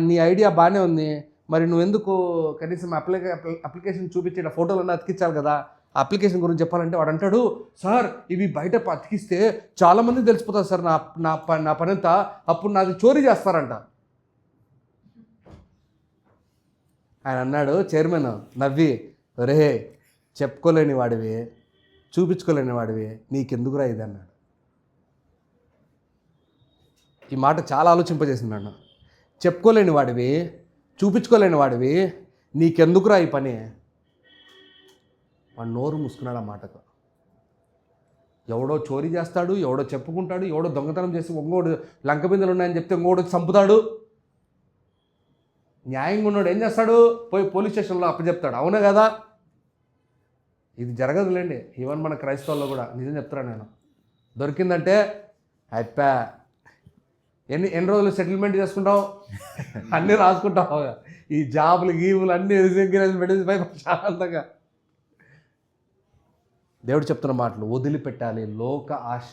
నీ ఐడియా బాగానే ఉంది, మరి నువ్వెందుకు కనీసం అప్లికేషన్ చూపించి ఫోటోలన్నీ అతికించాలి కదా, అప్లికేషన్ గురించి చెప్పాలంటే వాడు అంటాడు, సార్ ఇవి బయట అతికిస్తే చాలామంది తెలిసిపోతుంది సార్ నా పని అంతా, అప్పుడు నాది చోరీ చేస్తారంట. ఆయన అన్నాడు, చైర్మన్ నవ్వి, రే చెప్పుకోలేని వాడివి, చూపించుకోలేని వాడివి, నీకెందుకురా ఇది అన్నాడు. ఈ మాట చాలా ఆలోచింపజేసింది నన్ను. చెప్పుకోలేని వాడివి, చూపించుకోలేని వాడివి, నీకెందుకురా ఈ పని. వాడు నోరు మూసుకున్నాడు ఆ మాటకు. ఎవడో చోరీ చేస్తాడు, ఎవడో చెప్పుకుంటాడు, ఎవడో దొంగతనం చేసి ఇంకోడు లంక బిందెలు ఉన్నాయని చెప్తే ఇంకోడు చంపుతాడు. న్యాయంగా ఉన్నాడు ఏం చేస్తాడు? పోయి పోలీస్ స్టేషన్లో అప్పచెప్తాడు. అవునా కదా? ఇది జరగదులేండి. ఈవెన్ మన క్రైస్తవుల్లో కూడా నిజం చెప్తాను నేను. దొరికిందంటే అయిపా, ఎన్ని రోజులు సెటిల్మెంట్ చేసుకుంటావు, అన్నీ రాసుకుంటావు, ఈ జాబులు గీబులు అన్నీ పెట్టేసి ప్రశాంతంగా. దేవుడు చెప్తున్న మాటలు వదిలిపెట్టాలి. లోక ఆశ.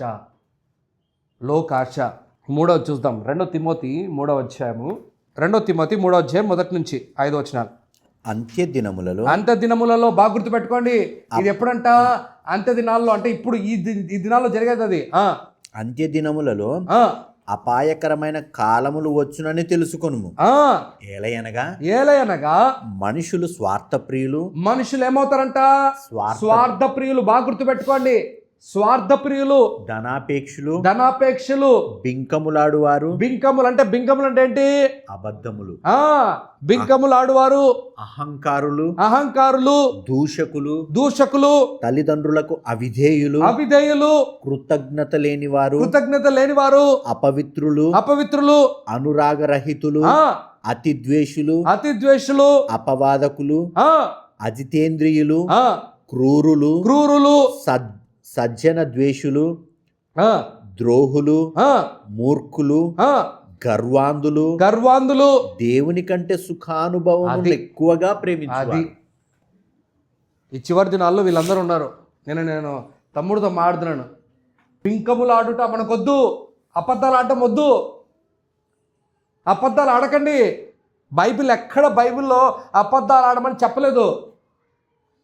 3వ చూద్దాం. 2 తిమోతి 3వ అధ్యాయము, 2 తిమోతి 3వ అధ్యాయం 1 నుంచి 5 వచనాలు. అంత్య దినములలో బాగా గుర్తుపెట్టుకోండి. ఇది ఎప్పుడంట? అంత్య దినాల్లో, అంటే ఇప్పుడు ఈ దినాల్లో జరిగేది అది. అంత్య దినములలో అపాయకరమైన కాలములు వచ్చునని తెలుసుకొనుము. ఏలయనగా మనుషులు స్వార్థప్రియులు. మనుషులు ఏమవుతారంట? స్వార్థప్రియులు. బాగా గుర్తుపెట్టుకోండి. స్వార్థప్రియులు, ధనాపేక్షలు, బింకములాడువారు. బింకములు అంటే ఏంటి? అబద్ధములు. బింకములాడువారు, అహంకారులు, దూషకులు, తల్లిదండ్రులకు అవిధేయులు, కృతజ్ఞత లేనివారు, అపవిత్రులు, అనురాగరహితులు, అతిద్వేషులు, అపవాదకులు, అజితేంద్రియులు, ఆ, క్రూరులు, క్రూరులు, సజ్జన ద్వేషులు, ఆ, ద్రోహులు, ఆ, మూర్ఖులు, ఆ, గర్వాంధులు, దేవుని కంటే సుఖానుభవం అది. ఎక్కువగా అది ప్రేమించువారు. ఈ చివరి దినాల్లో వీళ్ళందరూ ఉన్నారు. నేను తమ్ముడితో మాడుతున్నాను, పింకములు ఆడుట మనకొద్దు, అబద్ధాలు ఆడటం వద్దు, అబద్ధాలు ఆడకండి. బైబిల్లో అబద్ధాలు ఆడమని చెప్పలేదు.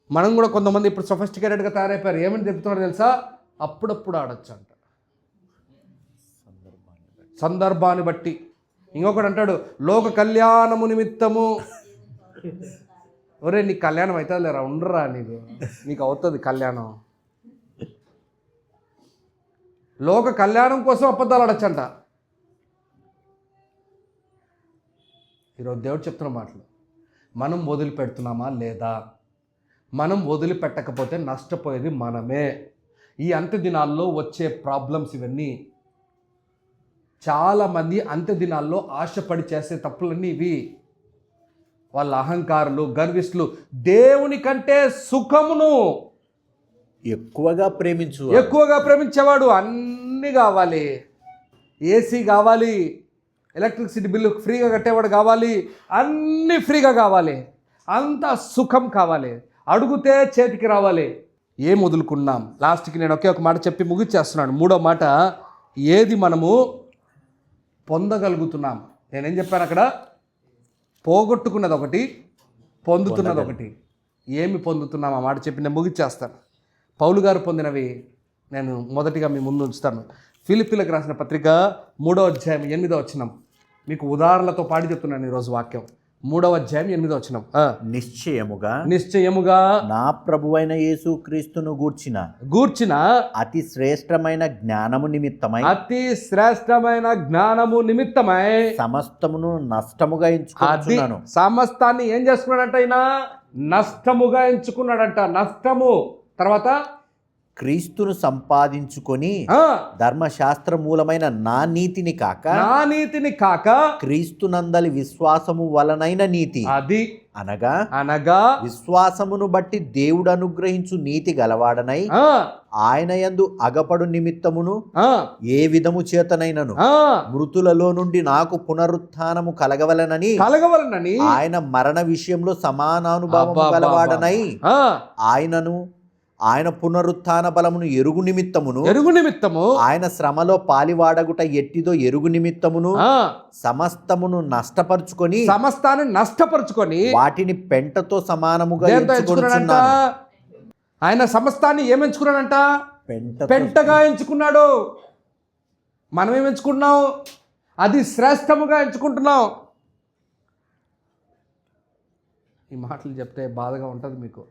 మనం కూడా కొంతమంది ఇప్పుడు సొఫిస్టికేటెడ్గా తయారైపోయారు. ఏమని చెప్తున్నారు తెలుసా? అప్పుడప్పుడు ఆడొచ్చు అంట, సందర్భాన్ని బట్టి. ఇంకొకటి అంటాడు, లోక కళ్యాణము నిమిత్తము. ఒరే నీకు కళ్యాణం అవుతుంది లేరా, ఉండరా, నీకు అవుతుంది కళ్యాణం. లోక కళ్యాణం కోసం అబద్ధాలు ఆడొచ్చంట. ఈరోజు దేవుడు చెప్తున్న మాటలు మనం వదిలిపెడుతున్నామా లేదా? మనం వదిలిపెట్టకపోతే నష్టపోయేది మనమే. ఈ అంత్య దినాల్లో వచ్చే ప్రాబ్లమ్స్ ఇవన్నీ. చాలామంది అంత్య దినాల్లో ఆశపడి చేసే తప్పులన్నీ ఇవి. వాళ్ళ అహంకారులు, గర్విష్ఠులు దేవుని కంటే సుఖమును ఎక్కువగా ప్రేమించేవాడు. అన్నీ కావాలి, ఏసీ కావాలి, ఎలక్ట్రిసిటీ బిల్లు ఫ్రీగా కట్టేవాడు కావాలి, అన్నీ ఫ్రీగా కావాలి, అంత సుఖం కావాలి, అడుగుతే చేతికి రావాలి. ఏం వదులుకున్నాం? లాస్ట్కి నేను ఒకే ఒక మాట చెప్పి ముగిచ్చేస్తున్నాను. మూడో మాట, ఏది మనము పొందగలుగుతున్నాం. నేనేం చెప్పాను అక్కడ? పోగొట్టుకున్నది ఒకటి, పొందుతున్నది ఒకటి. ఏమి పొందుతున్నాం ఆ మాట చెప్పి నేను ముగిచ్చేస్తాను. పౌలు గారు పొందినవి నేను మొదటిగా మీ ముందు ఉంచుతాను. ఫిలిప్పీలకు రాసిన పత్రిక 3వ అధ్యాయం 8వ వచనం. మీకు ఉదాహరణలతో పాడి చెప్తున్నాను ఈరోజు వాక్యం. 3వ అధ్యాయం 8వ వచనం. నిశ్చయముగా నా ప్రభువైన యేసు క్రీస్తును గూర్చిన అతి శ్రేష్టమైన జ్ఞానము నిమిత్తమై సమస్తమును నష్టముగా ఎంచుకున్నాను. సమస్తాన్ని ఏం చేసుకున్నాడంట? ఆయన నష్టముగా ఎంచుకున్నాడంట. నష్టము. తర్వాత క్రీస్తును సంపాదించుకొని ధర్మశాస్త్ర మూలమైన నా నీతిని కాక క్రీస్తునందలి విశ్వాసము వలనైన నీతి, అది అనగా విశ్వాసమును బట్టి దేవుడు అనుగ్రహించు నీతి గలవాడనై ఆయన యందు అగపడు నిమిత్తమును ఏ విధము చేతనైనను మృతులలో నుండి నాకు పునరుత్థానము కలగవలనని ఆయన మరణ విషయంలో సమానానుభవం గలవాడనై ఆయన పునరుత్థాన బలమును ఎరుగు నిమిత్తమును ఆయన శ్రమలో పాలివాడగుట ఎట్టిదో ఎరుగు నిమిత్తమును సమస్తాన్ని నష్టపరుచుకొని వాటిని పెంటతో సమానముగా ఎంచుకొనుచున్నాను. ఆయన సమస్తాన్ని ఏమెంచుకున్నాడంట? పెంటగా ఎంచుకున్నాడు. మనం ఏమెంచుకున్నాం? అది శ్రేష్టముగా ఎంచుకుంటున్నాం. ఈ మాటలు చెప్తే బాధగా ఉంటుంది మీకు.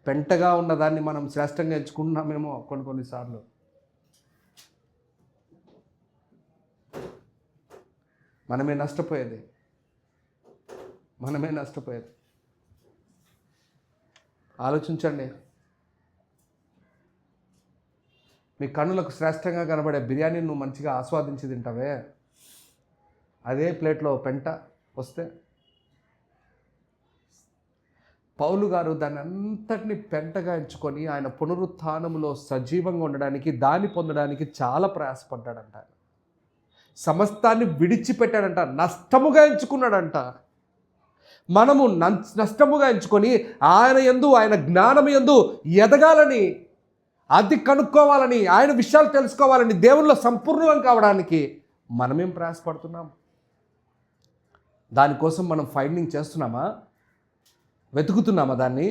పెంటగా ఉన్నదాన్ని మనం శ్రేష్టంగా ఎంచుకుంటున్నామేమో కొన్నిసార్లు. మనమే నష్టపోయేది. ఆలోచించండి. మీ కన్నులకు శ్రేష్టంగా కనబడే బిర్యానీ నువ్వు మంచిగా ఆస్వాదించి తింటావే, అదే ప్లేట్లో పెంట వస్తే, పౌలు గారు దాన్ని అంతటిని పెంటగా ఎంచుకొని ఆయన పునరుత్థానములో సజీవంగా ఉండడానికి, దాన్ని పొందడానికి చాలా ప్రయాసపడ్డాడంట. సమస్తాన్ని విడిచిపెట్టాడంట, నష్టముగా ఎంచుకున్నాడంట. మనము నష్టముగా ఎంచుకొని ఆయన యందు, ఆయన జ్ఞానం యందు ఎదగాలని, అది కనుక్కోవాలని, ఆయన విషయాలు తెలుసుకోవాలని, దేవునిలో సంపూర్ణం కావడానికి మనమేం ప్రయాసపడుతున్నాం? దానికోసం మనం ఫైండింగ్ చేస్తున్నామా? వెతుకుతున్నామా? దాన్ని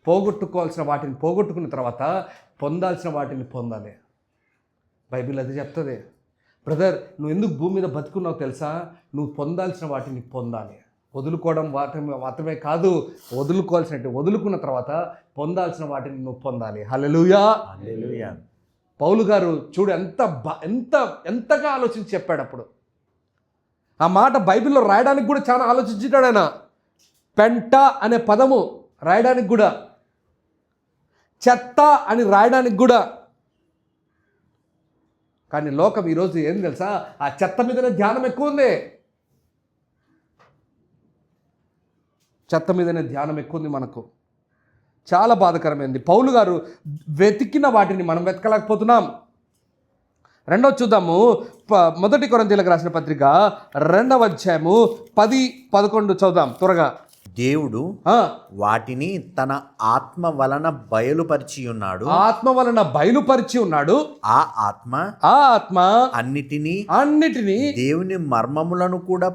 పోగొట్టుకోవాల్సిన వాటిని పోగొట్టుకున్న తర్వాత పొందాల్సిన వాటిని పొందాలి. బైబిల్ అది చెప్తుంది. బ్రదర్, నువ్వు ఎందుకు భూమి మీద బతుకున్నావు తెలుసా? నువ్వు పొందాల్సిన వాటిని పొందాలి. వదులుకోవడం మాత్రమే కాదు, వదులుకున్న తర్వాత పొందాల్సిన వాటిని నువ్వు పొందాలి. హల్లెలూయా. పౌలు గారు చూడు ఎంతగా ఆలోచించి చెప్పాడు. అప్పుడు ఆ మాట బైబిల్లో రాయడానికి కూడా చాలా ఆలోచించాడు ఆయన. పెంట అనే పదము రాయడానికి కూడా, చెత్త అని రాయడానికి కూడా. కానీ లోకం ఈరోజు ఏం తెలుసా? ఆ చెత్త మీదనే ధ్యానం ఎక్కువ ఉంది. చెత్త మీదనే ధ్యానం ఎక్కువ ఉంది మనకు. చాలా బాధాకరమైంది. పౌలు గారు వెతికిన వాటిని మనం వెతకలేకపోతున్నాం. రెండవ చూద్దాము, 1 కొరింథీయులకు రాసిన పత్రిక 2వ అధ్యాయము 10-11 చదువుదాం త్వరగా. దేవుడు వాటిని తన ఆత్మ వలన బయలుపరిచి ఉన్నాడు. ఆత్మ వలన బయలుపరిచి ఉన్నాడు. ఆ ఆత్మ అన్నిటినీ దేవుని మర్మములను కూడా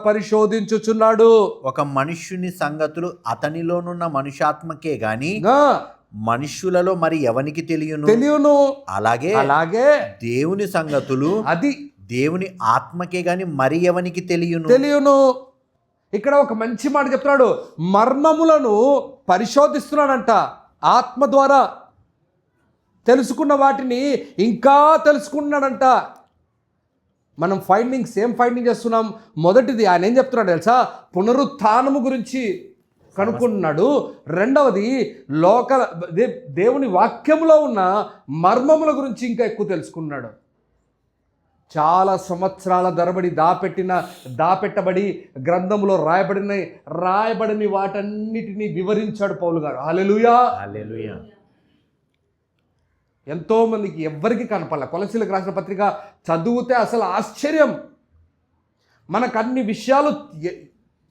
పరిశోధించుచున్నాడు. ఒక మనుష్యుని సంగతులు అతనిలోనున్న మనుష్యాత్మకే గాని మనుష్యులలో మరి ఎవనికి తెలియను. అలాగే దేవుని సంగతులు దేవుని ఆత్మకే గాని మరి ఎవనికి తెలియను. ఇక్కడ ఒక మంచి మాట చెప్తున్నాడు. మర్మములను పరిశోధిస్తున్నాడంట. ఆత్మ ద్వారా తెలుసుకున్న వాటిని ఇంకా తెలుసుకున్నాడంట. మనం ఏం ఫైండింగ్ చేస్తున్నాం? మొదటిది ఆయన ఏం చెప్తున్నాడు తెలుసా? పునరుత్థానము గురించి కనుక్కుంటున్నాడు. రెండవది దేవుని వాక్యములో ఉన్న మర్మముల గురించి ఇంకా ఎక్కువ తెలుసుకున్నాడు. చాలా సంవత్సరాల తరబడి దాపెట్టబడి గ్రంథములో రాయబడిన వాటన్నిటినీ వివరించాడు పౌలు గారు. హల్లెలూయా. ఎంతో మందికి ఎవ్వరికి కనపడలే. కొలసీలకు రాసిన పత్రిక చదివితే అసలు ఆశ్చర్యం. మనకు అన్ని విషయాలు,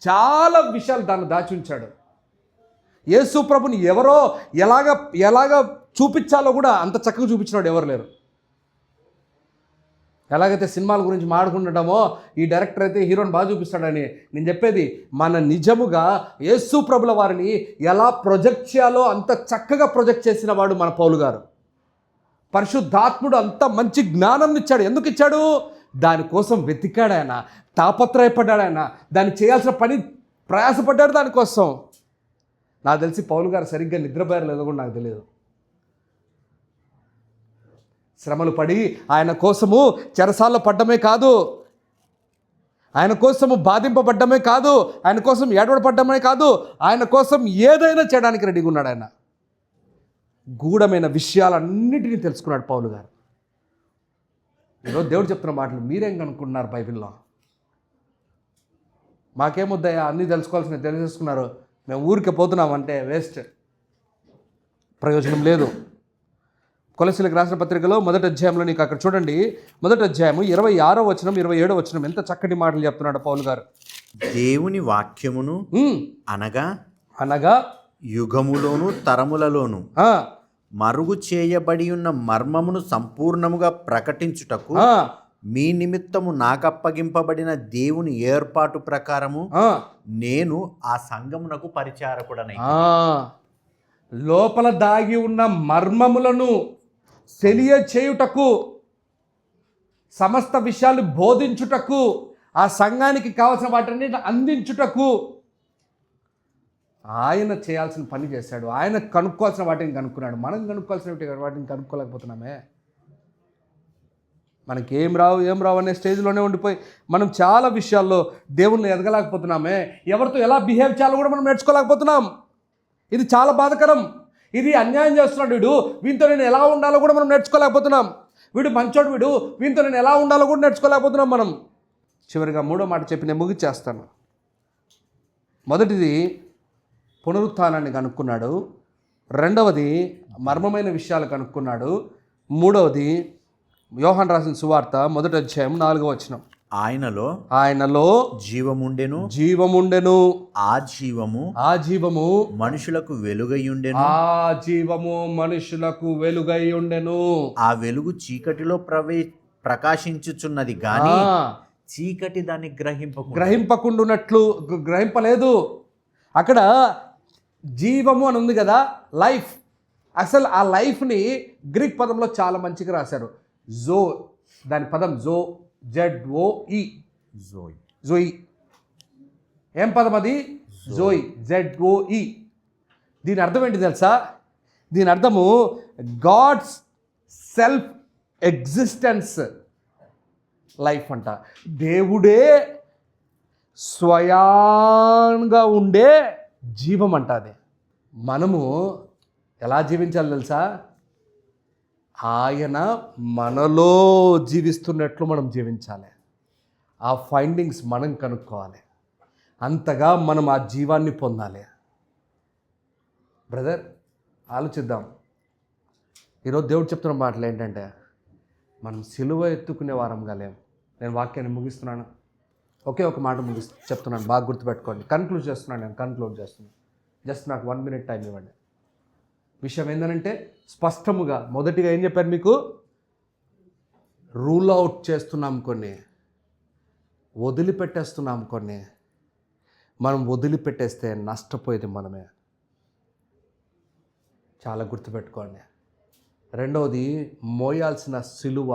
చాలా విషయాలు దాన్ని దాచి ఉంచాడు. యేసు ప్రభుని ఎలాగ చూపించాలో కూడా అంత చక్కగా చూపించినాడు ఎవరు లేరు. ఎలాగైతే సినిమాల గురించి మాడుకుంటామో ఈ డైరెక్టర్ అయితే హీరోని బాగా చూపిస్తాడని, నేను చెప్పేది మన నిజముగా యేసు ప్రభుల వారిని ఎలా ప్రొజెక్ట్ చేయాలో అంత చక్కగా ప్రొజెక్ట్ చేసిన వాడు మన పౌలు గారు. పరిశుద్ధాత్ముడు అంత మంచి జ్ఞానం ఇచ్చాడు. ఎందుకు ఇచ్చాడు? దానికోసం వెతికాడు ఆయన, తాపత్రయపడ్డాడు ఆయన, దాన్ని చేయాల్సిన పని ప్రయాసపడ్డాడు దానికోసం. నాకు తెలిసి పౌలు గారు సరిగ్గా నిద్రపోయారు లేదో కూడా నాకు తెలియదు. శ్రమలు పడి ఆయన కోసము చెరసాల్లో పడ్డమే కాదు, ఆయన కోసము బాధింపబడ్డమే కాదు, ఆయన కోసం ఏడవడపడ్డమే కాదు, ఆయన కోసం ఏదైనా చేయడానికి రెడీగా ఉన్నాడు. ఆయన గూఢమైన విషయాలన్నిటినీ తెలుసుకున్నాడు పౌలు గారు. ఈరోజు దేవుడు చెప్తున్న మాటలు మీరేం కనుక్కుంటున్నారు బైబిల్లో? మాకేమొద్దయా అన్నీ తెలిసేసుకున్నారు, మేము ఊరికే పోతున్నామంటే వేస్ట్, ప్రయోజనం లేదు. కొలసీలకు రాసిన పత్రికలో 1వ అధ్యాయంలో నీకు అక్కడ చూడండి, 1వ అధ్యాయము 26వ వచనం 27వ వచనం ఎంత చక్కటి మాటలు చెప్తున్నాడు పౌలు గారు. దేవుని వాక్యమును అనగా యుగములోను తరములలోను మరుగు చేయబడి ఉన్న మర్మమును సంపూర్ణముగా ప్రకటించుటకు మీ నిమిత్తము నాకప్పగింపబడిన దేవుని ఏర్పాటు ప్రకారము నేను ఆ సంఘమునకు పరిచారకుడనై. లోపల దాగి ఉన్న మర్మములను తెలియచేయుటకు, సమస్త విషయాలు బోధించుటకు, ఆ సంఘానికి కావాల్సిన వాటిని అందించుటకు ఆయన చేయాల్సిన పని చేశాడు. ఆయన కనుక్కోవాల్సిన వాటిని కనుక్కున్నాడు. మనం కనుక్కోవాల్సిన వాటిని కనుక్కోలేకపోతున్నామే. మనకి ఏం రావు అనే స్టేజ్లోనే ఉండిపోయి మనం చాలా విషయాల్లో దేవుణ్ణి ఎదగలేకపోతున్నామే. ఎవరితో ఎలా బిహేవ్ చేయాలో కూడా మనం నేర్చుకోలేకపోతున్నాం. ఇది చాలా బాధాకరం. ఇది అన్యాయం చేస్తున్నాడు వీడితో నేను ఎలా ఉండాలో కూడా మనం నేర్చుకోలేకపోతున్నాం. వీడు మంచోడు, వీడితో నేను ఎలా ఉండాలో కూడా నేర్చుకోలేకపోతున్నాం మనం. చివరిగా 3వ మాట చెప్పి నేను ముగిచేస్తాను. మొదటిది పునరుత్థానాన్ని కనుక్కున్నాడు. రెండవది మర్మమైన విషయాలు కనుక్కున్నాడు. మూడవది యోహాను రాసిన సువార్త 1వ అధ్యాయం 4వ వచనం. ఆయనలో జీవముండెను. ఆ జీవము మనుషులకు వెలుగై ఉండెను. ఆ వెలుగు చీకటిలో ప్రకాశించుచున్నది గాని చీకటి దాన్ని గ్రహింపలేదు. అక్కడ జీవము అని ఉంది కదా, లైఫ్. అసలు ఆ లైఫ్ని గ్రీక్ పదంలో చాలా మంచిగా రాశారు. దాని పదం ZOE. ఏం పదం అది? జోయి, ZOE. దీని అర్థం ఏంటి తెలుసా? దీని అర్థము గాడ్స్ సెల్ఫ్ ఎగ్జిస్టెన్స్ లైఫ్ అంట. దేవుడే స్వయంగా ఉండే జీవం అంట అది. మనము ఎలా జీవించాలి తెలుసా? ఆయన మనలో జీవిస్తున్నట్లు మనం జీవించాలి. ఆ ఫైండింగ్స్ మనం కనుక్కోవాలి. అంతగా మనం ఆ జీవాన్ని పొందాలి. బ్రదర్, ఆలోచిద్దాం. ఈరోజు దేవుడు చెప్తున్న మాటలు ఏంటంటే, మనం సిలువ ఎత్తుకునే వారంగా లేం. నేను వాక్యాన్ని ముగిస్తున్నాను. ఒకే ఒక మాట చెప్తున్నాను, బాగా గుర్తుపెట్టుకోండి. కన్క్లూడ్ చేస్తున్నాను. జస్ట్ నాకు 1 minute టైం ఇవ్వండి. విషయం ఏంటంటే, స్పష్టముగా మొదటిగా ఏం చెప్పాను మీకు, రూల్ అవుట్ చేస్తున్నాం కొన్ని, వదిలిపెట్టేస్తున్నాం కొన్ని. మనం వదిలిపెట్టేస్తే నష్టపోయేది మనమే. చాలా గుర్తుపెట్టుకోండి. రెండవది, మోయాల్సిన సిలువ.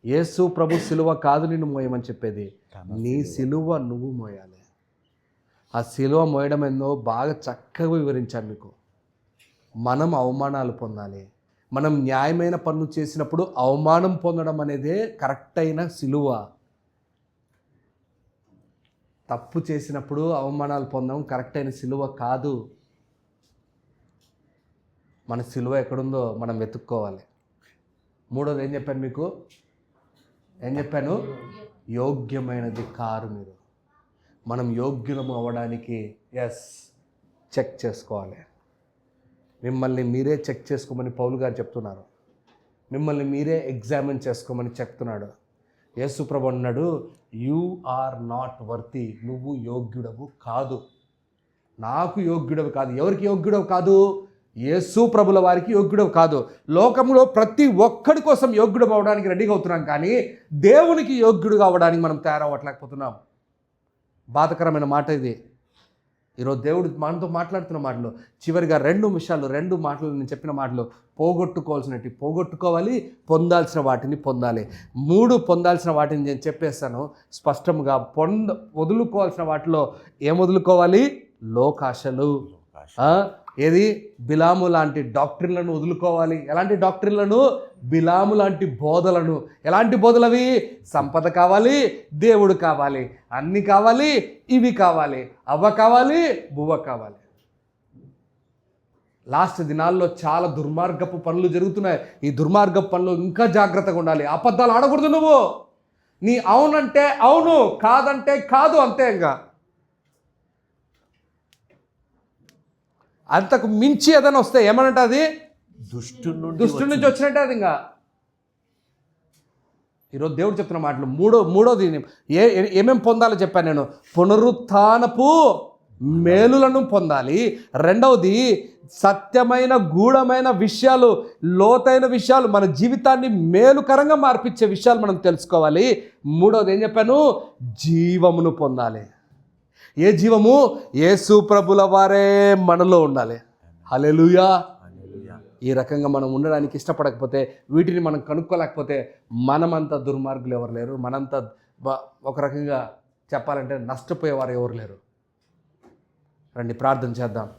యేసు ప్రభు సిలువ కాదు నిన్ను మోయమని చెప్పేది, నీ సిలువ నువ్వు మోయాలి. ఆ సిలువ మోయడం ఏందో బాగా చక్కగా వివరించాను మీకు. మనం అవమానాలు పొందాలి. మనం న్యాయమైన పనులు చేసినప్పుడు అవమానం పొందడం అనేదే కరెక్ట్ అయిన సిలువ. తప్పు చేసినప్పుడు అవమానాలు పొందడం కరెక్ట్ అయిన సిలువ కాదు. మన సిలువ ఎక్కడుందో మనం వెతుక్కోవాలి. మూడోది ఏం చెప్పాను మీకు, యోగ్యమైనది కారు మీరు. మనం యోగ్యులం అవ్వడానికి చెక్ చేసుకోవాలి. మిమ్మల్ని మీరే చెక్ చేసుకోమని పౌలు గారు చెప్తున్నారు. మిమ్మల్ని మీరే ఎగ్జామిన్ చేసుకోమని చెప్తున్నాడు. యేసు ప్రభు అన్నాడు, యు ఆర్ నాట్ వర్తి. నువ్వు యోగ్యుడవు కాదు. నాకు యోగ్యుడవు కాదు. ఎవరికి యోగ్యుడవు కాదు? యేసు ప్రభుల వారికి యోగ్యుడవు కాదు. లోకంలో ప్రతి ఒక్కడి కోసం యోగ్యుడు అవ్వడానికి రెడీగా అవుతున్నాం, కానీ దేవునికి యోగ్యుడుగా అవ్వడానికి మనం తయారవ్వట్లేకపోతున్నాం. బాధకరమైన మాట ఇది. ఈరోజు దేవుడు మనతో మాట్లాడుతున్న మాటలు చివరిగా 2 మాటలు నేను చెప్పిన మాటలు, పోగొట్టుకోవాల్సినవి పోగొట్టుకోవాలి, పొందాల్సిన వాటిని పొందాలి. 3 పొందాల్సిన వాటిని నేను చెప్పేస్తాను స్పష్టంగా. వదులుకోవాల్సిన వాటిలో ఏం వదులుకోవాలి? లోకాశలు. ఏది? బిలాము లాంటి డాక్టరీలను వదులుకోవాలి. ఎలాంటి డాక్టరీలను? బిలాము లాంటి బోధలను. ఎలాంటి బోధలు అవి? సంపద కావాలి, దేవుడు కావాలి, అన్ని కావాలి, ఇవి కావాలి, అవ్వ కావాలి, బువ్వ కావాలి. లాస్ట్ దినాల్లో చాలా దుర్మార్గపు పనులు జరుగుతున్నాయి. ఈ దుర్మార్గపు పనులు ఇంకా జాగ్రత్తగా ఉండాలి. అబద్ధాలు ఆడకూడదు. నువ్వు నీ అవునంటే అవును, కాదంటే కాదు, అంతే. ఇంకా అంతకు మించి ఏదైనా వస్తే ఏమనంటే అది దుష్టు నుంచి వచ్చినట్టే. అది ఇంకా ఈరోజు దేవుడు చెప్తున్న మాటలు మూడోది ఏమేం పొందాలో చెప్పాను నేను. పునరుత్థానపు మేలులను పొందాలి. రెండవది, సత్యమైన గూఢమైన విషయాలు, లోతైన విషయాలు, మన జీవితాన్ని మేలుకరంగా మార్పించే విషయాలు మనం తెలుసుకోవాలి. మూడవది ఏం చెప్పాను? జీవమును పొందాలి. ఏ జీవము? యేసు ప్రభుల వారే మనలో ఉండాలి. హల్లెలూయా. ఈ రకంగా మనం ఉండడానికి ఇష్టపడకపోతే, వీటిని మనం కనుక్కోలేకపోతే, మనమంతా దుర్మార్గులు ఎవరు లేరు. మనంతా ఒక రకంగా చెప్పాలంటే నష్టపోయేవారు ఎవరు లేరు. రండి ప్రార్థన చేద్దాం.